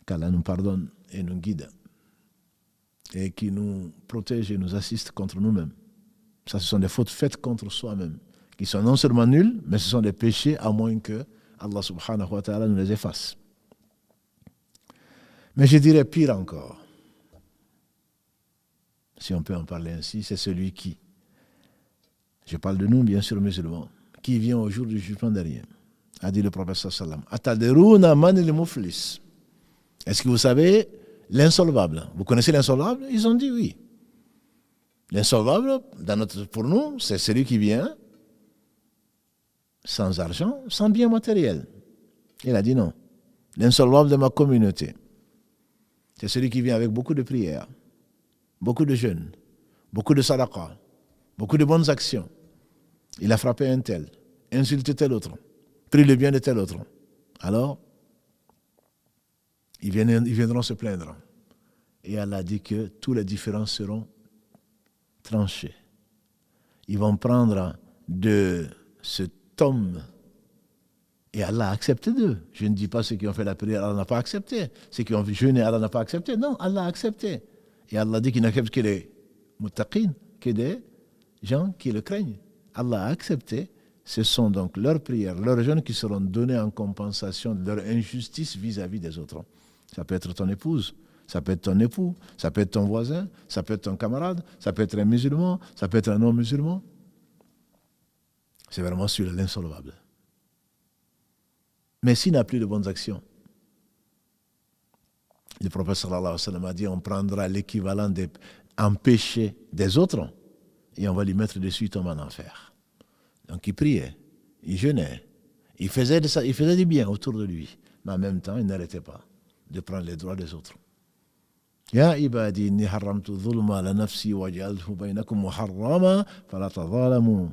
Qu'Allah nous pardonne et nous guide et qui nous protège et nous assiste contre nous-mêmes. Ça, ce sont des fautes faites contre soi-même, qui sont non seulement nulles, mais ce sont des péchés à moins que Allah subhanahu wa ta'ala nous les efface. Mais je dirais pire encore, si on peut en parler ainsi, c'est celui qui, je parle de nous bien sûr musulmans, qui vient au jour du jugement dernier, a dit le prophète sallallahu alayhi wa sallam, Ataderuna man il muflis. Est-ce que vous savez l'insolvable? Vous connaissez l'insolvable? Ils ont dit oui. L'insolvable, pour nous, c'est celui qui vient sans argent, sans bien matériel. Il a dit non. L'insolvable de ma communauté, c'est celui qui vient avec beaucoup de prières, beaucoup de jeûnes, beaucoup de sadaqa, beaucoup de bonnes actions. Il a frappé un tel, insulté tel autre, pris le bien de tel autre. Alors, ils viendront se plaindre. Et Allah dit que tous les différends seront tranchés. Ils vont prendre de cet homme et Allah a accepté d'eux. Je ne dis pas ceux qui ont fait la prière, Allah n'a pas accepté. Ceux qui ont jeûné, Allah n'a pas accepté. Non, Allah a accepté. Et Allah dit qu'il n'accepte que les muttaqin, que des gens qui le craignent. Allah a accepté. Ce sont donc leurs prières, leurs jeûnes qui seront donnés en compensation de leur injustice vis-à-vis des autres. Ça peut être ton épouse, ça peut être ton époux, ça peut être ton voisin, ça peut être ton camarade, ça peut être un musulman, ça peut être un non-musulman. C'est vraiment sur l'insolvable. Mais s'il n'a plus de bonnes actions, le prophète sallallahu alayhi wa sallam a dit on prendra l'équivalent des péchés des autres et on va lui mettre dessus, il tombe en enfer. Donc il priait, il jeûnait, il faisait du bien autour de lui, mais en même temps il n'arrêtait pas de prendre les droits des autres. Ya ibadi inni haramtu dhulma ala nafsi wa ja'altuhu bainakum muharrama fala tadhalamu.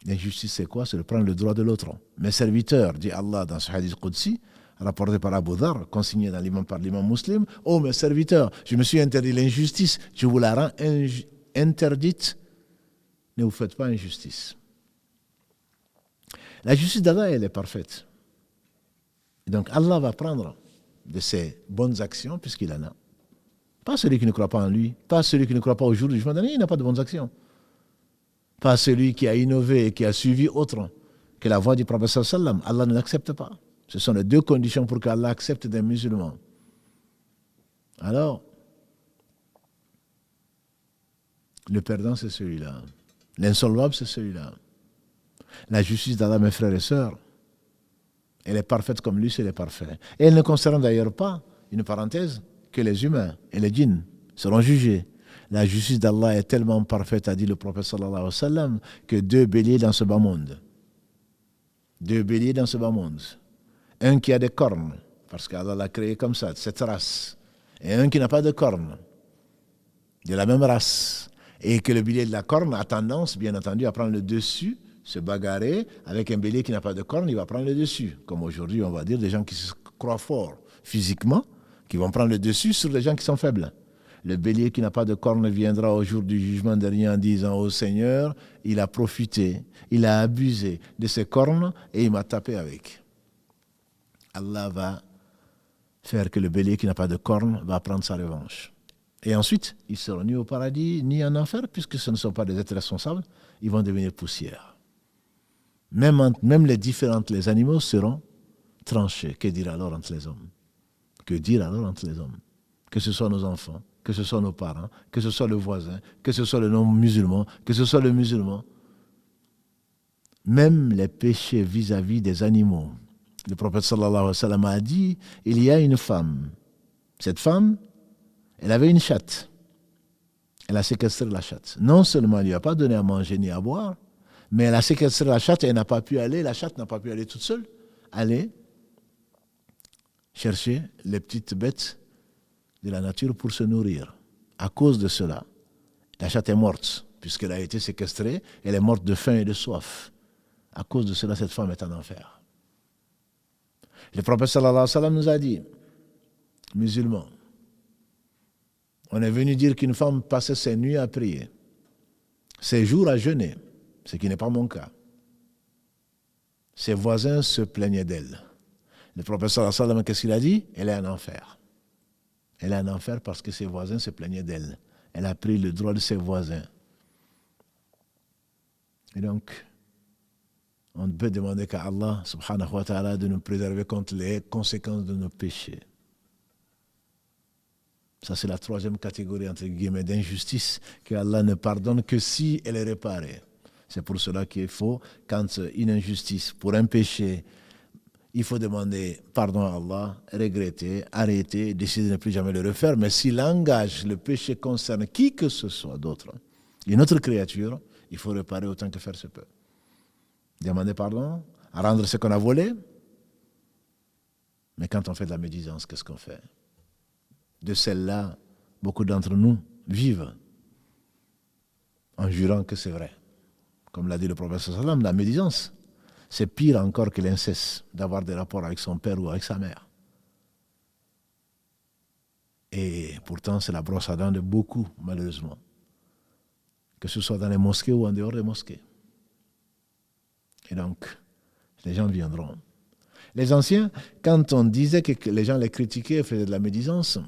L'injustice, c'est quoi? C'est de prendre le droit de l'autre. Mes serviteurs, dit Allah dans ce hadith Qudsi, rapporté par Abu Dhar, consigné par l'imam muslim, oh mes serviteurs, je me suis interdit l'injustice, je vous la rends interdite, ne vous faites pas injustice. La justice d'Allah, elle est parfaite. Et donc Allah va prendre de ses bonnes actions, puisqu'il en a. Pas celui qui ne croit pas en lui, pas celui qui ne croit pas au jour du jugement dernier, il n'a pas de bonnes actions. Pas celui qui a innové et qui a suivi autre que la voie du prophète sallallahu alayhi wa sallam. Allah ne l'accepte pas. Ce sont les deux conditions pour qu'Allah accepte des musulmans. Alors, le perdant, c'est celui-là. L'insolvable, c'est celui-là. La justice d'Allah, mes frères et sœurs, elle est parfaite comme lui, c'est le parfait. Et elle ne concerne d'ailleurs pas, une parenthèse, que les humains et les djinns seront jugés. La justice d'Allah est tellement parfaite, a dit le prophète sallallahu alayhi wa sallam, que 2 béliers dans ce bas monde. 2 béliers dans ce bas monde. Un qui a des cornes, parce qu'Allah l'a créé comme ça, cette race. et un qui n'a pas de corne, de la même race, et que le bélier de la corne a tendance, bien entendu, à prendre le dessus, se bagarrer avec un bélier qui n'a pas de corne, il va prendre le dessus. Comme aujourd'hui, on va dire des gens qui se croient forts physiquement, qui vont prendre le dessus sur les gens qui sont faibles. Le bélier qui n'a pas de corne viendra au jour du jugement dernier en disant au Seigneur, il a profité, il a abusé de ses cornes et il m'a tapé avec. Allah va faire que le bélier qui n'a pas de corne va prendre sa revanche. Et ensuite, ils ne seront ni au paradis ni en enfer, puisque ce ne sont pas des êtres responsables, ils vont devenir poussière. Même les animaux seront tranchés. Que dire alors entre les hommes? Que dire alors entre les hommes? Que ce soit nos enfants, que ce soit nos parents, que ce soit le voisin, que ce soit le non-musulman, que ce soit le musulman. Même les péchés vis-à-vis des animaux. Le prophète sallallahu alayhi wa sallam a dit, il y a une femme. Cette femme, elle avait une chatte. Elle a séquestré la chatte. Non seulement elle ne lui a pas donné à manger ni à boire, mais elle a séquestré la chatte et elle n'a pas pu aller, la chatte n'a pas pu aller toute seule, aller chercher les petites bêtes de la nature pour se nourrir. À cause de cela, la chatte est morte, puisqu'elle a été séquestrée, elle est morte de faim et de soif. À cause de cela, cette femme est en enfer. Le prophète sallallahu alayhi wa sallam nous a dit, musulmans, on est venu dire qu'une femme passait ses nuits à prier, ses jours à jeûner, ce qui n'est pas mon cas. Ses voisins se plaignaient d'elle. Le prophète sallallahu alayhi wa sallam, qu'est-ce qu'il a dit? Elle est en enfer. Elle est en enfer parce que ses voisins se plaignaient d'elle. Elle a pris le droit de ses voisins. Et donc, on ne peut demander qu'à Allah, subhanahu wa ta'ala, de nous préserver contre les conséquences de nos péchés. Ça, c'est la troisième catégorie, entre guillemets, d'injustice que Allah ne pardonne que si elle est réparée. C'est pour cela qu'il faut, quand une injustice, pour un péché, il faut demander pardon à Allah, regretter, arrêter, décider de ne plus jamais le refaire. Mais si l'engage, le péché concerne qui que ce soit d'autre, une autre créature, il faut réparer autant que faire se peut. Demander pardon, rendre ce qu'on a volé. Mais quand on fait de la médisance, qu'est-ce qu'on fait? De celle-là, beaucoup d'entre nous vivent en jurant que c'est vrai. Comme l'a dit le prophète sallallahu alayhi wa sallam, la médisance, c'est pire encore que l'inceste, d'avoir des rapports avec son père ou avec sa mère. Et pourtant, c'est la brosse à dents de beaucoup, malheureusement. Que ce soit dans les mosquées ou en dehors des mosquées. Et donc, les gens viendront. Les anciens, quand on disait que les gens les critiquaient et faisaient de la médisance,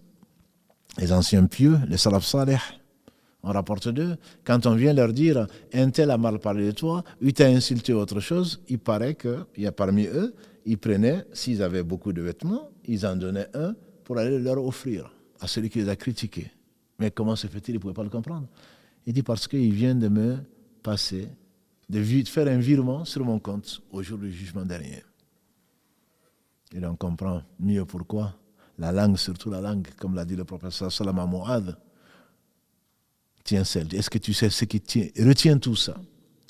les anciens pieux, les salaf salih, on rapporte d'eux, quand on vient leur dire un tel a mal parlé de toi, il t'a insulté autre chose, il paraît qu'il y a parmi eux, ils prenaient, s'ils avaient beaucoup de vêtements, ils en donnaient un pour aller leur offrir à celui qui les a critiqués. Mais comment se fait-il? Ils ne pouvaient pas le comprendre. Il dit parce qu'il vient de me passer, de faire un virement sur mon compte au jour du jugement dernier. Et on comprend mieux pourquoi la langue, surtout la langue, comme l'a dit le prophète sallallahu alayhi wa sallam à Mu'adh, tient celle. Est-ce que tu sais ce qui retient tout ça?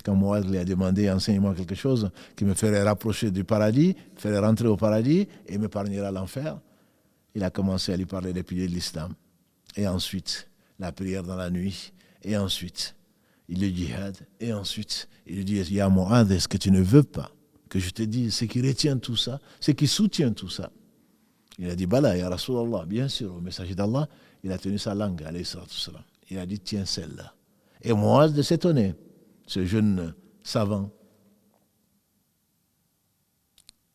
Quand Mu'adh lui a demandé, enseigne-moi quelque chose qui me ferait rapprocher du paradis, ferait rentrer au paradis et m'épargnera l'enfer, il a commencé à lui parler des piliers de l'islam. Et ensuite, la prière dans la nuit. Et ensuite, il le djihad. Et ensuite, il lui dit, Ya Mu'adh, est-ce que tu ne veux pas que je te dise ce qui retient tout ça, ce qui soutient tout ça? Il a dit, Bala, ya Rasulallah, bien sûr, au messager d'Allah, il a tenu sa langue, alayhi salatu salam. Il a dit, tiens celle-là. Et Mu'adh de s'étonner, ce jeune savant.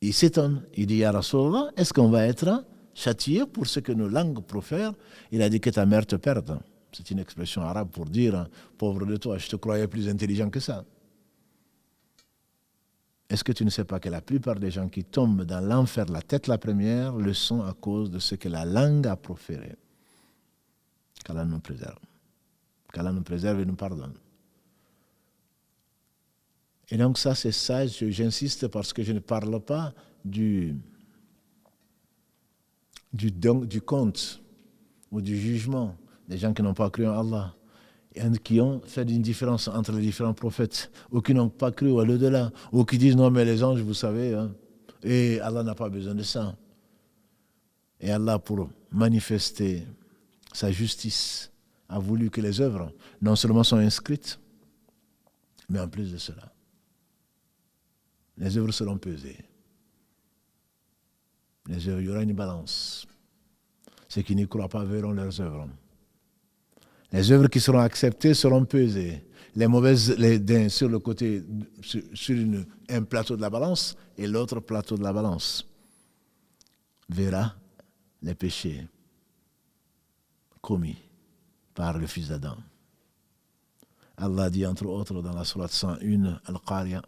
Il s'étonne. Il dit, Ya Rasulallah, est-ce qu'on va être châtié pour ce que nos langues profèrent? Il a dit que ta mère te perde. C'est une expression arabe pour dire, pauvre de toi, je te croyais plus intelligent que ça. Est-ce que tu ne sais pas que la plupart des gens qui tombent dans l'enfer, la tête la première, le sont à cause de ce que la langue a proféré? Qu'Allah nous préserve. Qu'Allah nous préserve et nous pardonne. Et donc ça, c'est sage, j'insiste parce que je ne parle pas du compte ou du jugement des gens qui n'ont pas cru en Allah et qui ont fait une différence entre les différents prophètes ou qui n'ont pas cru à l'au-delà ou qui disent non mais les anges vous savez hein, et Allah n'a pas besoin de ça. Et Allah pour manifester sa justice a voulu que les œuvres non seulement soient inscrites, mais en plus de cela, les œuvres seront pesées. Les œuvres, il y aura une balance. Ceux qui n'y croient pas verront leurs œuvres. Les œuvres qui seront acceptées seront pesées. Les mauvaises, sur le côté, sur un plateau de la balance, et l'autre plateau de la balance verra les péchés commis par le fils d'Adam. Allah dit entre autres dans la sourate 101 Al-Qariya,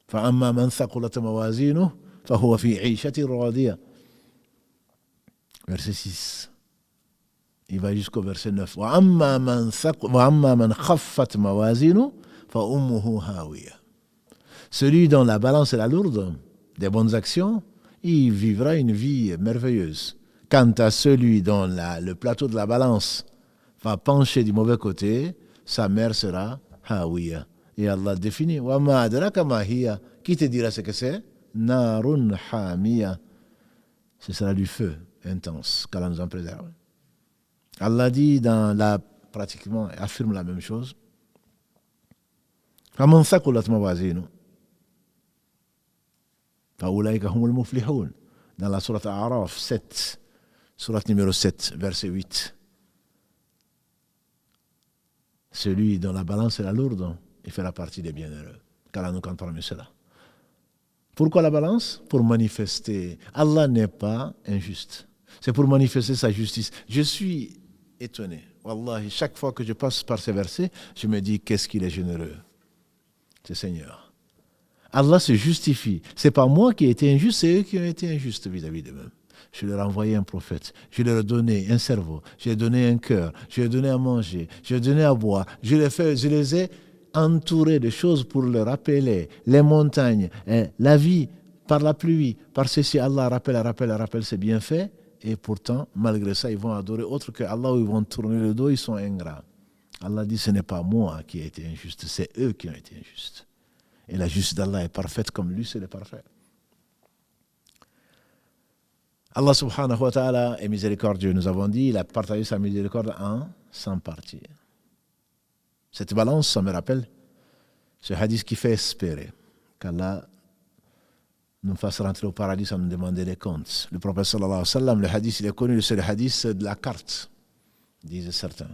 فَأَمَّا مَنْ ثَقُلَتْ مَوَازِينُهُ فَهُوَ فِي عِيشَةٍ رَاضِيَةٍ. Verset 6. Il va jusqu'au verset 9. وَأَمَّا مَنْ خَفَّتْ مَوَازِينُهُ فَأُمُّهُ هَاوِيَةٌ. Celui dont la balance est la lourde des bonnes actions, il vivra une vie merveilleuse. Quant à celui dont le plateau de la balance va pencher du mauvais côté, sa mère sera Hawiya. Et Allah définit وَمَا أَدْرَكَ مَا هِيَ. Qui te dira ce que c'est? Narun Hamiya. Ce sera du feu intense, qu'Allah nous en préserve. Allah dit pratiquement, affirme la même chose. فَمَنْ ثَقُلَتْ مَوَازِينُهُ فَأُولَئِكَ هُمُ الْمُفْلِحُونَ. Dans la sourate A'raf 7, sourate numéro 7, verset 8. Celui dont la balance est la lourde, il fera partie des bienheureux. Qu'Allah nous compte parmi cela. Pourquoi la balance? Pour manifester. Allah n'est pas injuste. C'est pour manifester sa justice. Je suis étonné. Wallahi, chaque fois que je passe par ces versets, je me dis qu'est-ce qu'il est généreux. C'est Seigneur. Allah se justifie. C'est pas moi qui ai été injuste, c'est eux qui ont été injustes vis-à-vis d'eux-mêmes. Je leur ai envoyé un prophète. Je leur ai donné un cerveau. Je leur ai donné un cœur. Je leur ai donné à manger. Je leur ai donné à boire. Je les ai entourés de choses pour leur rappeler les montagnes, la vie, par la pluie, par ceci. Allah rappelle ses bienfaits. Et pourtant, malgré ça, ils vont adorer autre que Allah, ou ils vont tourner le dos, ils sont ingrats. Allah dit, ce n'est pas moi qui ai été injuste, c'est eux qui ont été injustes. Et la justice d'Allah est parfaite comme lui, c'est le parfait. Allah subhanahu wa ta'ala est miséricordieux. Nous avons dit, il a partagé sa miséricorde en 100 parties. Cette balance, ça me rappelle ce hadith qui fait espérer qu'Allah nous fasse rentrer au paradis sans nous demander des comptes. Le prophète sallallahu alayhi wa sallam, le hadith, il est connu, c'est le hadith de la carte, disent certains.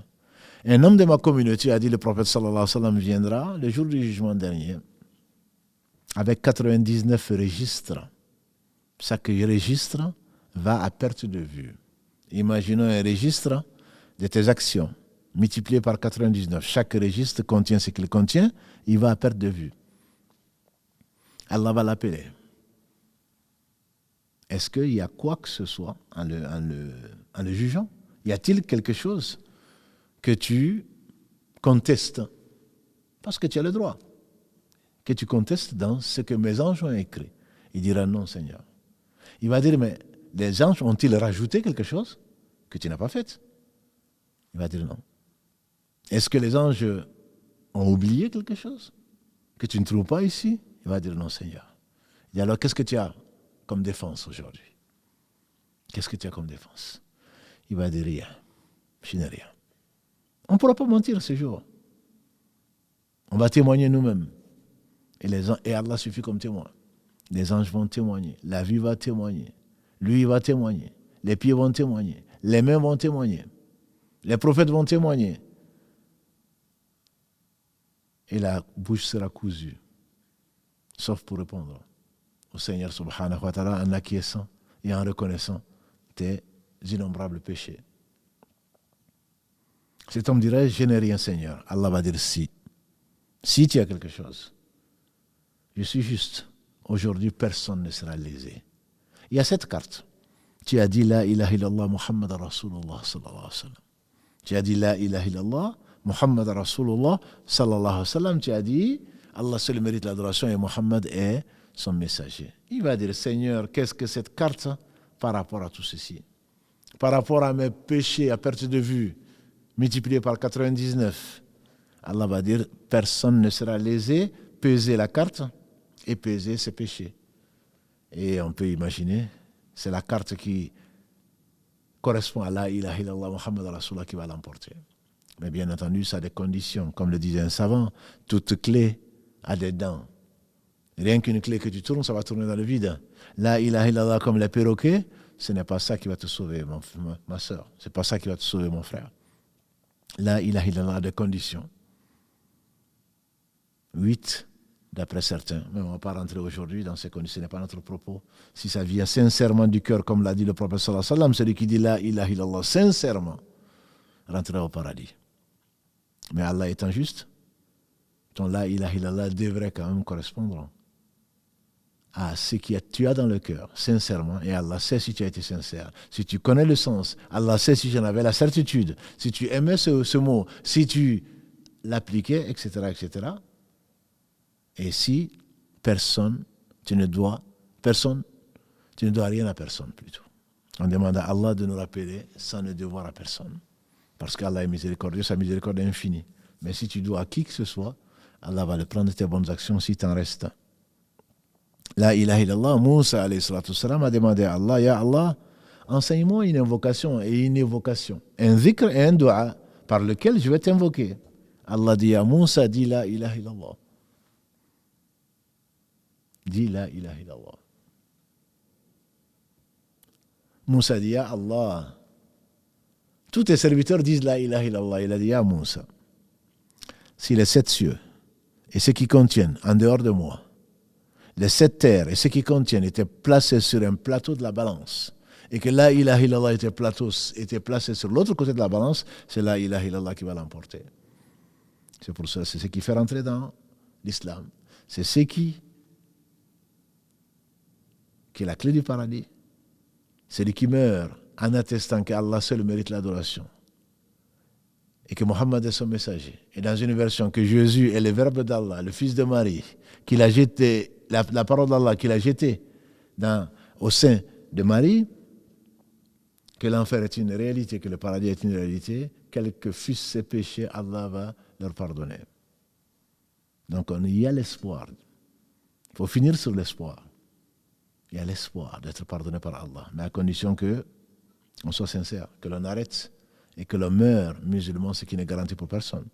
Un homme de ma communauté a dit, le prophète sallallahu alayhi wa sallam viendra le jour du jugement dernier avec 99 registres. Chaque registre va à perte de vue. Imaginons un registre de tes actions multiplié par 99. Chaque registre contient ce qu'il contient, il va à perte de vue. Allah va l'appeler. Est-ce qu'il y a quoi que ce soit en le jugeant? Y a-t-il quelque chose que tu contestes? Parce que tu as le droit. Que tu contestes dans ce que mes anges ont écrit. Il dira non, Seigneur. Il va dire, mais les anges ont-ils rajouté quelque chose que tu n'as pas fait? Il va dire non. Est-ce que les anges ont oublié quelque chose que tu ne trouves pas ici? Il va dire non, Seigneur. Il dit alors, qu'est-ce que tu as comme défense aujourd'hui? Qu'est-ce que tu as comme défense? Il va dire rien. Je n'ai rien. On ne pourra pas mentir ce jour. On va témoigner nous-mêmes. Et Allah suffit comme témoin. Les anges vont témoigner. La vie va témoigner. Lui va témoigner. Les pieds vont témoigner. Les mains vont témoigner. Les prophètes vont témoigner. Et la bouche sera cousue. Sauf pour répondre au Seigneur subhanahu wa ta'ala en acquiesçant et en reconnaissant tes innombrables péchés. Cet homme dirait, je n'ai rien, Seigneur. Allah va dire si. Si tu as quelque chose, je suis juste. Aujourd'hui, personne ne sera lésé. Il y a cette carte. Tu as dit la ilaha illallah Muhammad Rasulullah sallallahu alayhi wa sallam. Tu as dit la ilaha illallah Muhammad Rasulullah sallallahu alayhi wa sallam. Tu as dit Allah seul mérite l'adoration et Muhammad est son messager. Il va dire, Seigneur, qu'est-ce que cette carte par rapport à tout ceci? Par rapport à mes péchés à perte de vue, multipliés par 99, Allah va dire, personne ne sera lésé, peser la carte et peser ses péchés. Et on peut imaginer, c'est la carte qui correspond à la ilaha illallah Muhammad Rasulullah qui va l'emporter. Mais bien entendu, ça a des conditions. Comme le disait un savant, toute clé a des dents. Rien qu'une clé que tu tournes, ça va tourner dans le vide. La ilaha illallah comme les perroquets, ce n'est pas ça qui va te sauver, ma soeur. Ce n'est pas ça qui va te sauver, mon frère. La ilaha illallah a des conditions. 8, d'après certains. Mais on ne va pas rentrer aujourd'hui dans ces conditions, ce n'est pas notre propos. Si ça vient sincèrement du cœur, comme l'a dit le prophète sallallahu alayhi wa sallam, celui qui dit la ilaha illallah sincèrement, rentrera au paradis. Mais Allah étant juste, ton la ilaha illallah devrait quand même correspondre à ce que tu as dans le cœur, sincèrement, et Allah sait si tu as été sincère. Si tu connais le sens, Allah sait si j'en avais la certitude, si tu aimais ce mot, si tu l'appliquais, etc., etc. Et si tu ne dois rien à personne plutôt. On demande à Allah de nous rappeler sans ne devoir à personne. Parce qu'Allah est miséricordieux, sa miséricorde est infinie. Mais si tu dois à qui que ce soit, Allah va le prendre de tes bonnes actions si tu en restes. La ilaha illallah, Moussa alayhi salatu wassalam a demandé à Allah, Ya Allah, enseigne-moi une invocation et une évocation, un dhikr et un dua par lequel je vais t'invoquer. Allah dit à Moussa, dis la ilaha illallah. Dis la ilaha illallah. Moussa dit, Ya Allah, tous tes serviteurs disent la ilaha illallah. Il a dit, Ya Moussa, si les 7 cieux et ce qui contiennent en dehors de moi, les 7 terres et ce qui contiennent étaient placés sur un plateau de la balance, et que la ilaha illallah était placé sur l'autre côté de la balance, c'est la ilaha illallah qui va l'emporter. C'est pour ça, c'est ce qui fait rentrer dans l'islam. C'est ce qui est la clé du paradis. Celui qui meurt en attestant qu'Allah seul mérite l'adoration et que Mohammed est son messager. Et dans une version que Jésus est le verbe d'Allah, le fils de Marie, qu'il a jeté, la parole d'Allah qu'il a jetée au sein de Marie, que l'enfer est une réalité, que le paradis est une réalité, quels que fussent ses péchés, Allah va leur pardonner. Donc il y a l'espoir. Il faut finir sur l'espoir. Il y a l'espoir d'être pardonné par Allah, mais à condition qu'on soit sincère, que l'on arrête et que l'on meure musulman, ce qui n'est garanti pour personne.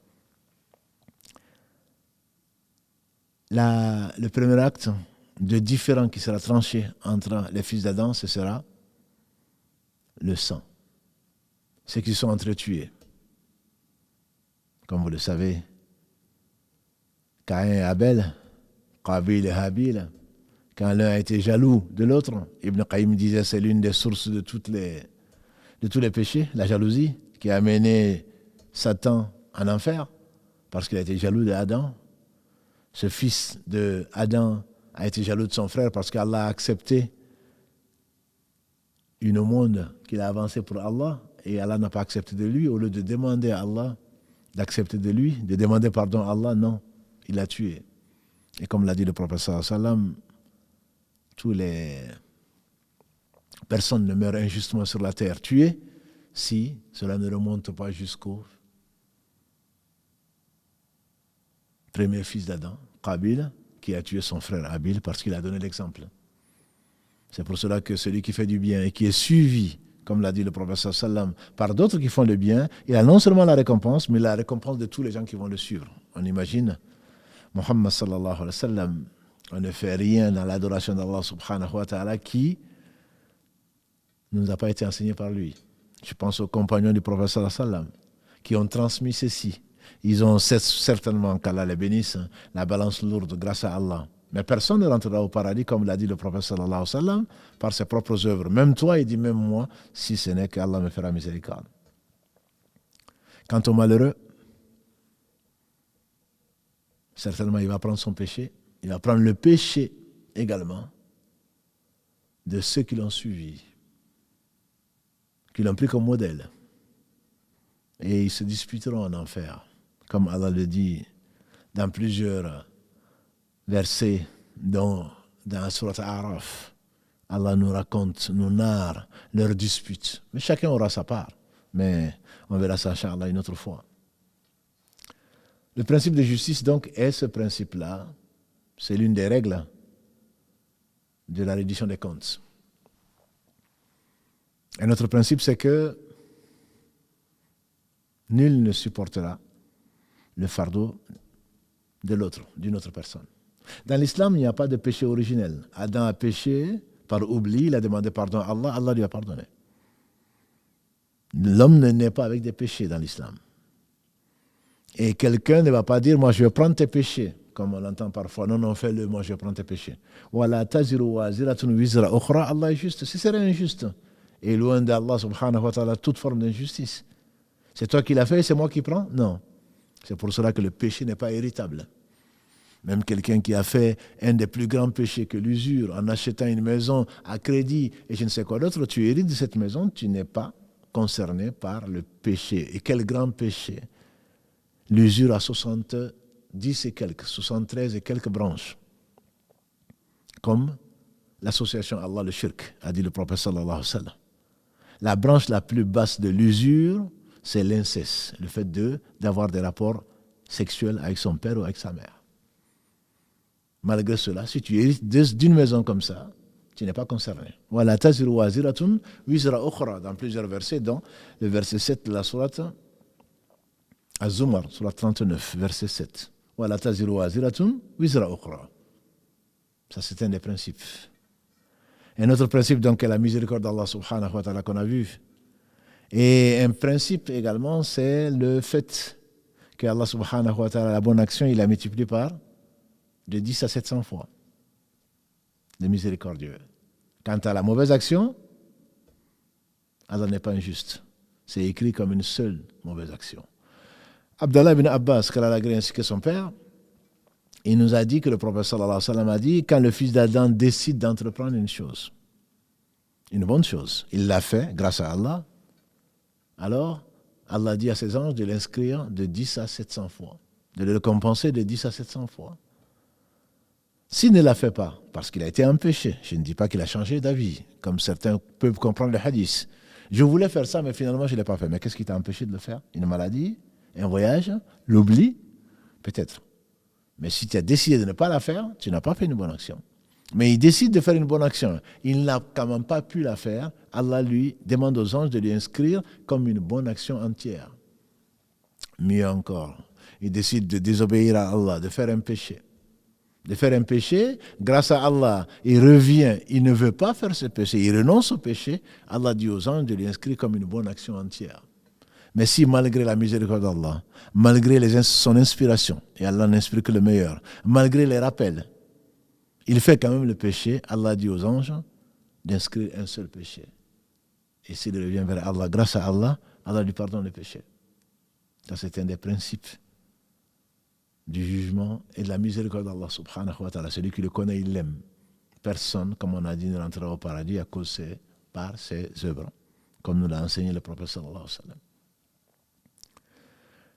Le premier acte de différent qui sera tranché entre les fils d'Adam, ce sera le sang. Ceux qui sont entretués. Comme vous le savez, Caïn et Abel, Qabil et Habil, quand l'un a été jaloux de l'autre, Ibn Qayyim disait c'est l'une des sources de tous les péchés, la jalousie, qui a amené Satan en enfer, parce qu'il a été jaloux d'Adam. Ce fils d'Adam a été jaloux de son frère parce qu'Allah a accepté une aumône qu'il a avancée pour Allah, et Allah n'a pas accepté de lui. Au lieu de demander à Allah d'accepter de lui, de demander pardon à Allah, non, il l'a tué. Et comme l'a dit le prophète sallallahu alayhi wa sallam, toutes les personnes ne meurent injustement sur la terre tuées si cela ne remonte pas jusqu'au premier fils d'Adam, Qabil, qui a tué son frère Habil parce qu'il a donné l'exemple. C'est pour cela que celui qui fait du bien et qui est suivi, comme l'a dit le prophète sallallahu alayhi wa sallam, par d'autres qui font le bien, il a non seulement la récompense, mais la récompense de tous les gens qui vont le suivre. On imagine Muhammad sallallahu alayhi wa sallam, on ne fait rien dans l'adoration d'Allah subhanahu wa ta'ala qui ne nous a pas été enseigné par lui. Je pense aux compagnons du prophète sallallahu alayhi wa sallam qui ont transmis ceci. Ils ont certainement, qu'Allah les bénisse, la balance lourde grâce à Allah. Mais personne ne rentrera au paradis, comme l'a dit le prophète sallallahu alayhi wa sallam, par ses propres œuvres. Même toi, il dit même moi, si ce n'est qu'Allah me fera miséricorde. Quant au malheureux, certainement il va prendre son péché, il va prendre le péché également de ceux qui l'ont suivi, qui l'ont pris comme modèle. Et ils se disputeront en enfer, comme Allah le dit dans plusieurs versets dans la sourate Araf. Allah nous raconte, nous narre leurs disputes. Mais chacun aura sa part. Mais on verra ça, Inch'Allah, une autre fois. Le principe de justice, donc, est ce principe-là. C'est l'une des règles de la reddition des comptes. Et notre principe, c'est que nul ne supportera le fardeau de l'autre, d'une autre personne. Dans l'islam, il n'y a pas de péché originel. Adam a péché par oubli, il a demandé pardon à Allah, Allah lui a pardonné. L'homme ne naît pas avec des péchés dans l'islam. Et quelqu'un ne va pas dire, moi je vais prendre tes péchés, comme on l'entend parfois. Non, non, fais-le, moi je vais prendre tes péchés. Wala taziru waziratun wizra ukhra, Allah est juste. Ce serait injuste. Et loin d'Allah subhanahu wa ta'ala toute forme d'injustice. C'est toi qui l'as fait, c'est moi qui prends? Non. C'est pour cela que le péché n'est pas héritable. Même quelqu'un qui a fait un des plus grands péchés que l'usure, en achetant une maison à crédit et je ne sais quoi d'autre, tu hérites de cette maison, tu n'es pas concerné par le péché. Et quel grand péché! L'usure a 70 et quelques, 73 et quelques branches. Comme l'association Allah le shirk, a dit le prophète sallallahu alayhi wa sallam. La branche la plus basse de l'usure, c'est l'inceste, le fait d'avoir des rapports sexuels avec son père ou avec sa mère. Malgré cela, si tu hérites d'une maison comme ça, tu n'es pas concerné. Voilà, taziru waziratun wizra ukhra, dans plusieurs versets, dont le verset 7 de la sourate Az-Zumar, sourate 39, verset 7. Voilà, taziru waziratun wizra ukhra. Ça, c'est un des principes. Un autre principe, donc, est la miséricorde d'Allah subhanahu wa ta'ala qu'on a vu. Et un principe également, c'est le fait que Allah subhanahu wa ta'ala, la bonne action, il la multiplie par de 10 à 700 fois. De miséricordieux. Quant à la mauvaise action, Allah n'est pas injuste. C'est écrit comme une seule mauvaise action. Abdallah ibn Abbas, qu'Allah a ainsi que son père, il nous a dit que le prophète sallallahu alayhi wa sallam a dit, quand le fils d'Adam décide d'entreprendre une chose, une bonne chose, il l'a fait grâce à Allah, alors Allah dit à ses anges de l'inscrire de 10 à 700 fois, de le récompenser de 10 à 700 fois. S'il ne l'a fait pas, parce qu'il a été empêché, je ne dis pas qu'il a changé d'avis, comme certains peuvent comprendre le hadith. Je voulais faire ça, mais finalement je ne l'ai pas fait. Mais qu'est-ce qui t'a empêché de le faire? Une maladie, un voyage, l'oubli? Peut-être. Mais si tu as décidé de ne pas la faire, tu n'as pas fait une bonne action. Mais il décide de faire une bonne action. Il n'a quand même pas pu la faire. Allah lui demande aux anges de lui inscrire comme une bonne action entière. Mieux encore, il décide de désobéir à Allah, de faire un péché. De faire un péché, grâce à Allah, il revient, il ne veut pas faire ce péché, il renonce au péché, Allah dit aux anges de lui inscrire comme une bonne action entière. Mais si malgré la miséricorde d'Allah, malgré son inspiration, et Allah n'inspire que le meilleur, malgré les rappels, il fait quand même le péché, Allah dit aux anges d'inscrire un seul péché. Et s'il revient vers Allah, grâce à Allah, Allah lui pardonne le péché. Ça, c'est un des principes du jugement et de la miséricorde d'Allah subhanahu wa ta'ala. Celui qui le connaît, il l'aime. Personne, comme on a dit, ne rentrera au paradis à cause par ses œuvres, comme nous l'a enseigné le prophète sallallahu alayhi wa sallam.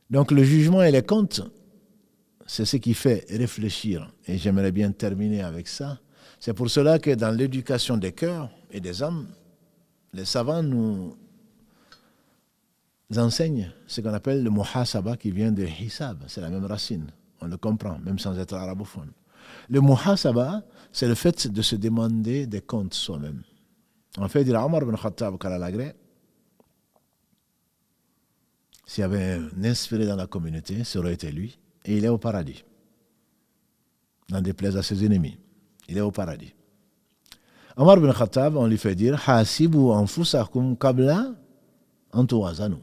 Donc le jugement et les comptes, c'est ce qui fait réfléchir. Et j'aimerais bien terminer avec ça. C'est pour cela que dans l'éducation des cœurs et des âmes, les savants nous enseignent ce qu'on appelle le muhasaba, qui vient de hisab. C'est la même racine. On le comprend, même sans être arabophone. Le muhasaba, c'est le fait de se demander des comptes soi-même. En fait, il y a Omar ibn Khattab, Kalalagré, s'il y avait un inspiré dans la communauté, ce aurait été lui. Et il est au paradis. N'en déplaise à ses ennemis. Il est au paradis. Omar ibn Khattab, on lui fait dire Hasibu anfusakum qabla an tuwazanu.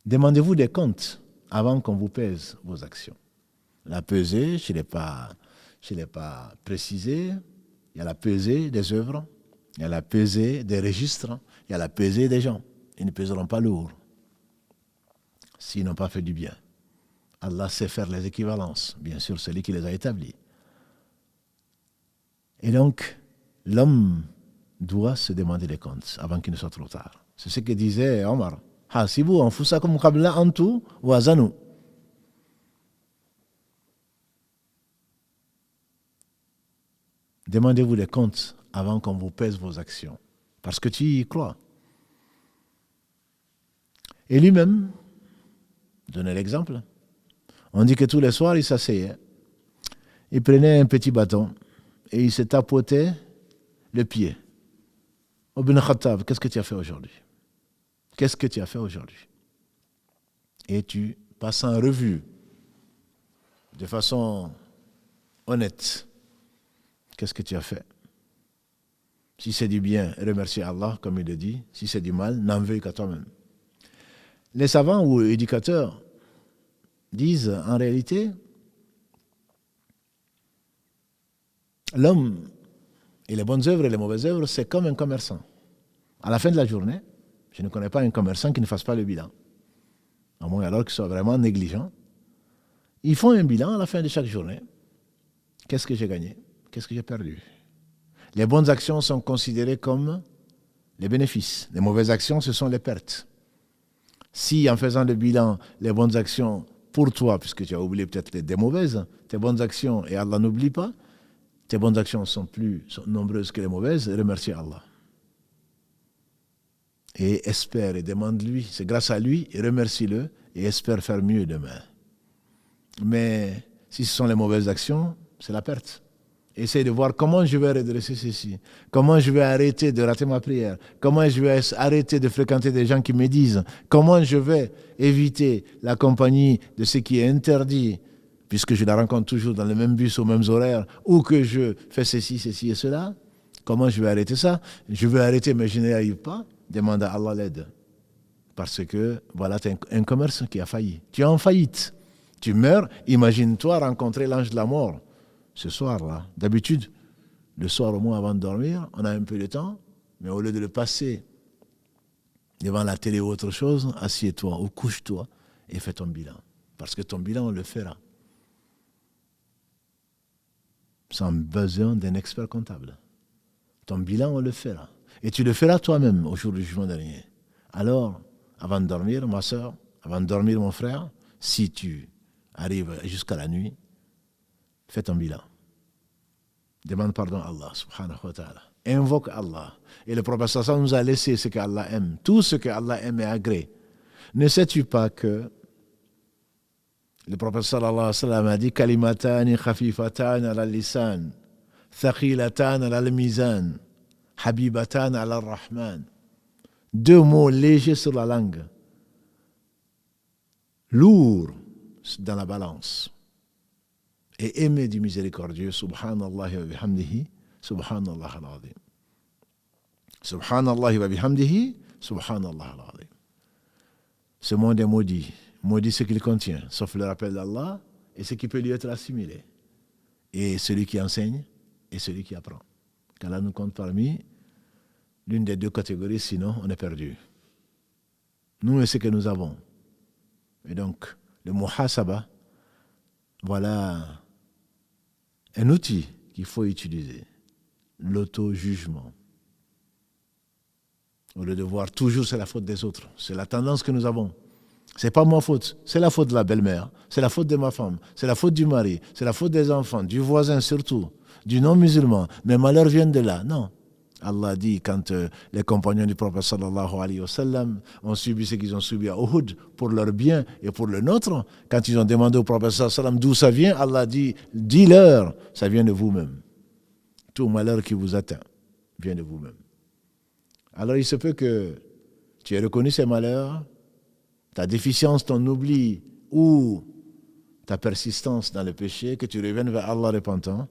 Demandez-vous des comptes avant qu'on vous pèse vos actions. La pesée, je ne l'ai pas précisé. Il y a la pesée des œuvres, il y a la pesée des registres, il y a la pesée des gens. Ils ne pèseront pas lourd s'ils n'ont pas fait du bien. Allah sait faire les équivalences, bien sûr, celui qui les a établis. Et donc, l'homme doit se demander des comptes avant qu'il ne soit trop tard. C'est ce que disait Omar. Hasibu anfusakum qabla an tuwazanu. Demandez-vous des comptes avant qu'on vous pèse vos actions, parce que tu y crois. Et lui-même donnait l'exemple. On dit que tous les soirs, il s'asseyait, il prenait un petit bâton et il se tapotait le pied. Ibn Khattab, qu'est-ce que tu as fait aujourd'hui? Qu'est-ce que tu as fait aujourd'hui? Et tu passes en revue, de façon honnête, qu'est-ce que tu as fait? Si c'est du bien, remercie Allah, comme il le dit. Si c'est du mal, n'en veuille qu'à toi-même. Les savants ou éducateurs disent, en réalité, l'homme et les bonnes œuvres et les mauvaises œuvres, c'est comme un commerçant. À la fin de la journée, je ne connais pas un commerçant qui ne fasse pas le bilan. À moins alors qu'il soit vraiment négligent. Ils font un bilan à la fin de chaque journée. Qu'est-ce que j'ai gagné? Qu'est-ce que j'ai perdu? Les bonnes actions sont considérées comme les bénéfices. Les mauvaises actions, ce sont les pertes. Si en faisant le bilan, les bonnes actions pour toi, puisque tu as oublié peut-être des mauvaises, tes bonnes actions, et Allah n'oublie pas, tes bonnes actions sont nombreuses que les mauvaises, remercie Allah. Et espère et demande-lui, c'est grâce à lui, et remercie-le, et espère faire mieux demain. Mais si ce sont les mauvaises actions, c'est la perte. Essaye de voir comment je vais redresser ceci, comment je vais arrêter de rater ma prière, comment je vais arrêter de fréquenter des gens qui me disent, comment je vais éviter la compagnie de ce qui est interdit, puisque je la rencontre toujours dans le même bus, aux mêmes horaires, ou que je fais ceci et cela. Comment je vais arrêter ça? Je vais arrêter, mais je n'y arrive pas. Demande à Allah l'aide. Parce que, voilà, tu as un commerce qui a failli. Tu es en faillite. Tu meurs, imagine-toi rencontrer l'ange de la mort. Ce soir-là, d'habitude, le soir au moins avant de dormir, on a un peu de temps, mais au lieu de le passer devant la télé ou autre chose, assieds-toi ou couche-toi et fais ton bilan. Parce que ton bilan, on le fera. Sans besoin d'un expert comptable. Ton bilan, on le fera. Et tu le feras toi-même au jour du jugement dernier. Alors, avant de dormir, ma soeur, avant de dormir, mon frère, si tu arrives jusqu'à la nuit, fais ton bilan. Demande pardon à Allah, subhanahu wa ta'ala. Invoque Allah. Et le prophète sallallahu nous a laissé ce qu'Allah aime. Tout ce qu'Allah aime et agrée. Ne sais-tu pas que le prophète sallallahu alayhi wa sallam a dit Kalimatani khafifatan ala lisan, thaqilatan ala al-mizan, habibatan ala al-rahman. Deux mots légers sur la langue, lourds dans la balance. Et aimer du miséricordieux, subhanallah wa bihamdihi, subhanallah al-azim. Subhanallah wa bihamdihi, subhanallah al-azim. Ce monde est maudit. Maudit ce qu'il contient, sauf le rappel d'Allah et ce qui peut lui être assimilé. Et celui qui enseigne et celui qui apprend. Qu'Allah nous compte parmi l'une des deux catégories, sinon on est perdu. Nous et ce que nous avons. Et donc, le muhasaba, voilà un outil qu'il faut utiliser, l'auto-jugement. Au lieu de voir toujours c'est la faute des autres, c'est la tendance que nous avons. C'est pas ma faute, c'est la faute de la belle-mère, c'est la faute de ma femme, c'est la faute du mari, c'est la faute des enfants, du voisin surtout, du non-musulman. Mais malheur vient de là. Non. Allah dit quand les compagnons du prophète sallallahu alayhi wa sallam ont subi ce qu'ils ont subi à Uhud pour leur bien et pour le nôtre, quand ils ont demandé au prophète sallallahu alayhi wa sallam d'où ça vient, Allah dit, dis-leur, ça vient de vous-même. Tout malheur qui vous atteint vient de vous-même. Alors il se peut que tu aies reconnu ces malheurs, ta déficience, ton oubli ou ta persistance dans le péché, que tu reviennes vers Allah repentant.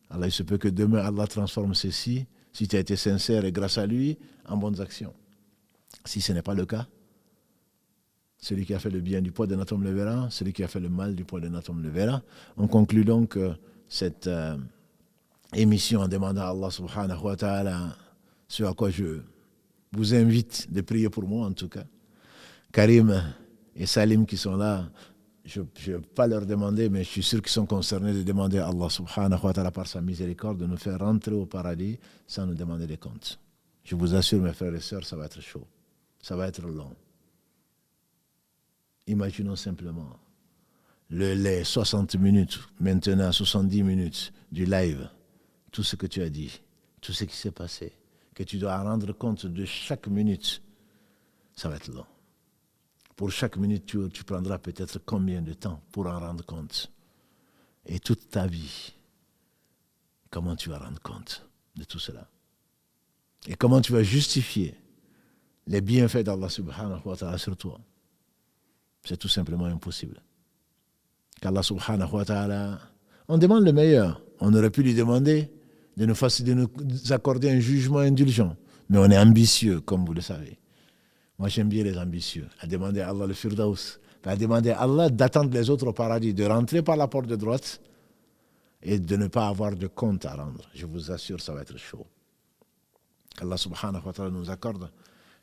Alors il se peut que demain Allah transforme ceci, si tu as été sincère et grâce à lui, en bonnes actions. Si ce n'est pas le cas, celui qui a fait le bien du poids d'un atome le verra, celui qui a fait le mal du poids d'un atome le verra. On conclut donc cette émission en demandant à Allah subhanahu wa ta'ala ce à quoi je vous invite de prier pour moi en tout cas. Karim et Salim qui sont là, je ne vais pas leur demander, mais je suis sûr qu'ils sont concernés de demander à Allah subhanahu wa ta'ala par sa miséricorde de nous faire rentrer au paradis sans nous demander des comptes. Je vous assure mes frères et sœurs, ça va être chaud, ça va être long. Imaginons simplement les 60 minutes, maintenant 70 minutes du live, tout ce que tu as dit, tout ce qui s'est passé, que tu dois rendre compte de chaque minute, ça va être long. Pour chaque minute, tu prendras peut-être combien de temps pour en rendre compte? Et toute ta vie, comment tu vas rendre compte de tout cela? Et comment tu vas justifier les bienfaits d'Allah subhanahu wa ta'ala sur toi? C'est tout simplement impossible. Qu'Allah subhanahu wa ta'ala, on demande le meilleur. On aurait pu lui demander de nous accorder un jugement indulgent. Mais on est ambitieux, comme vous le savez. Moi, j'aime bien les ambitieux. À demander à Allah le firdaus, à demander à Allah d'attendre les autres au paradis, de rentrer par la porte de droite et de ne pas avoir de compte à rendre. Je vous assure, ça va être chaud. Qu'Allah subhanahu wa ta'ala nous accorde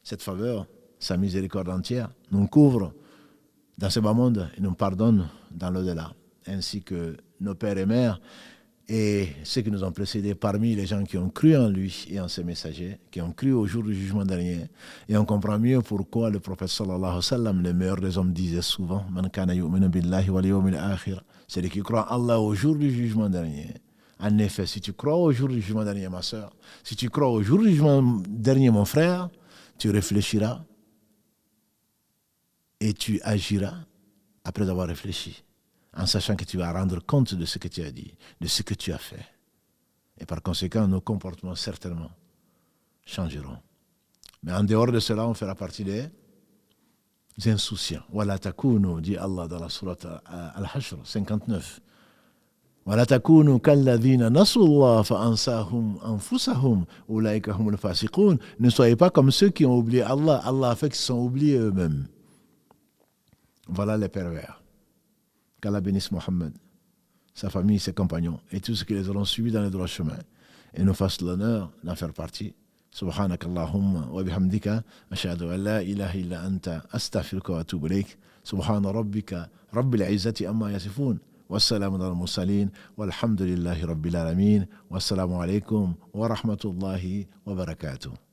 cette faveur, sa miséricorde entière, nous couvre dans ce bas monde et nous pardonne dans l'au-delà, ainsi que nos pères et mères et ceux qui nous ont précédés parmi les gens qui ont cru en lui et en ses messagers, qui ont cru au jour du jugement dernier. Et on comprend mieux pourquoi le prophète sallallahu alayhi wa sallam, le meilleur des hommes, disait souvent « Man kana yu'minu billahi wal yawmil akhir » celui qui croit en Allah au jour du jugement dernier. En effet, si tu crois au jour du jugement dernier, ma soeur, si tu crois au jour du jugement dernier, mon frère, tu réfléchiras et tu agiras après avoir réfléchi, en sachant que tu vas rendre compte de ce que tu as dit, de ce que tu as fait. Et par conséquent, nos comportements certainement changeront. Mais en dehors de cela, on fera partie des insouciants. Wala takunu, dit Allah dans la sourate Al-Hashr 59. Wala takunu kalladhina nasullah fa'ansahum anfusahum ulaika humul fasiqun. Ne soyez pas comme ceux qui ont oublié Allah. Allah a fait qu'ils sont oubliés eux-mêmes. Voilà les pervers. Qu'Allah bénisse Mohammed, sa famille, ses compagnons et tous ceux qui les auront suivis dans le droit chemin et nous fasse l'honneur d'en faire partie. سبحانك اللهم وبحمدك أشهد أن لا إله إلا أنت أستغفرك وأتوب إليك سبحان ربك رب العزة أما يصفون والسلام على المرسلين والحمد لله رب العالمين والسلام عليكم ورحمة الله وبركاته.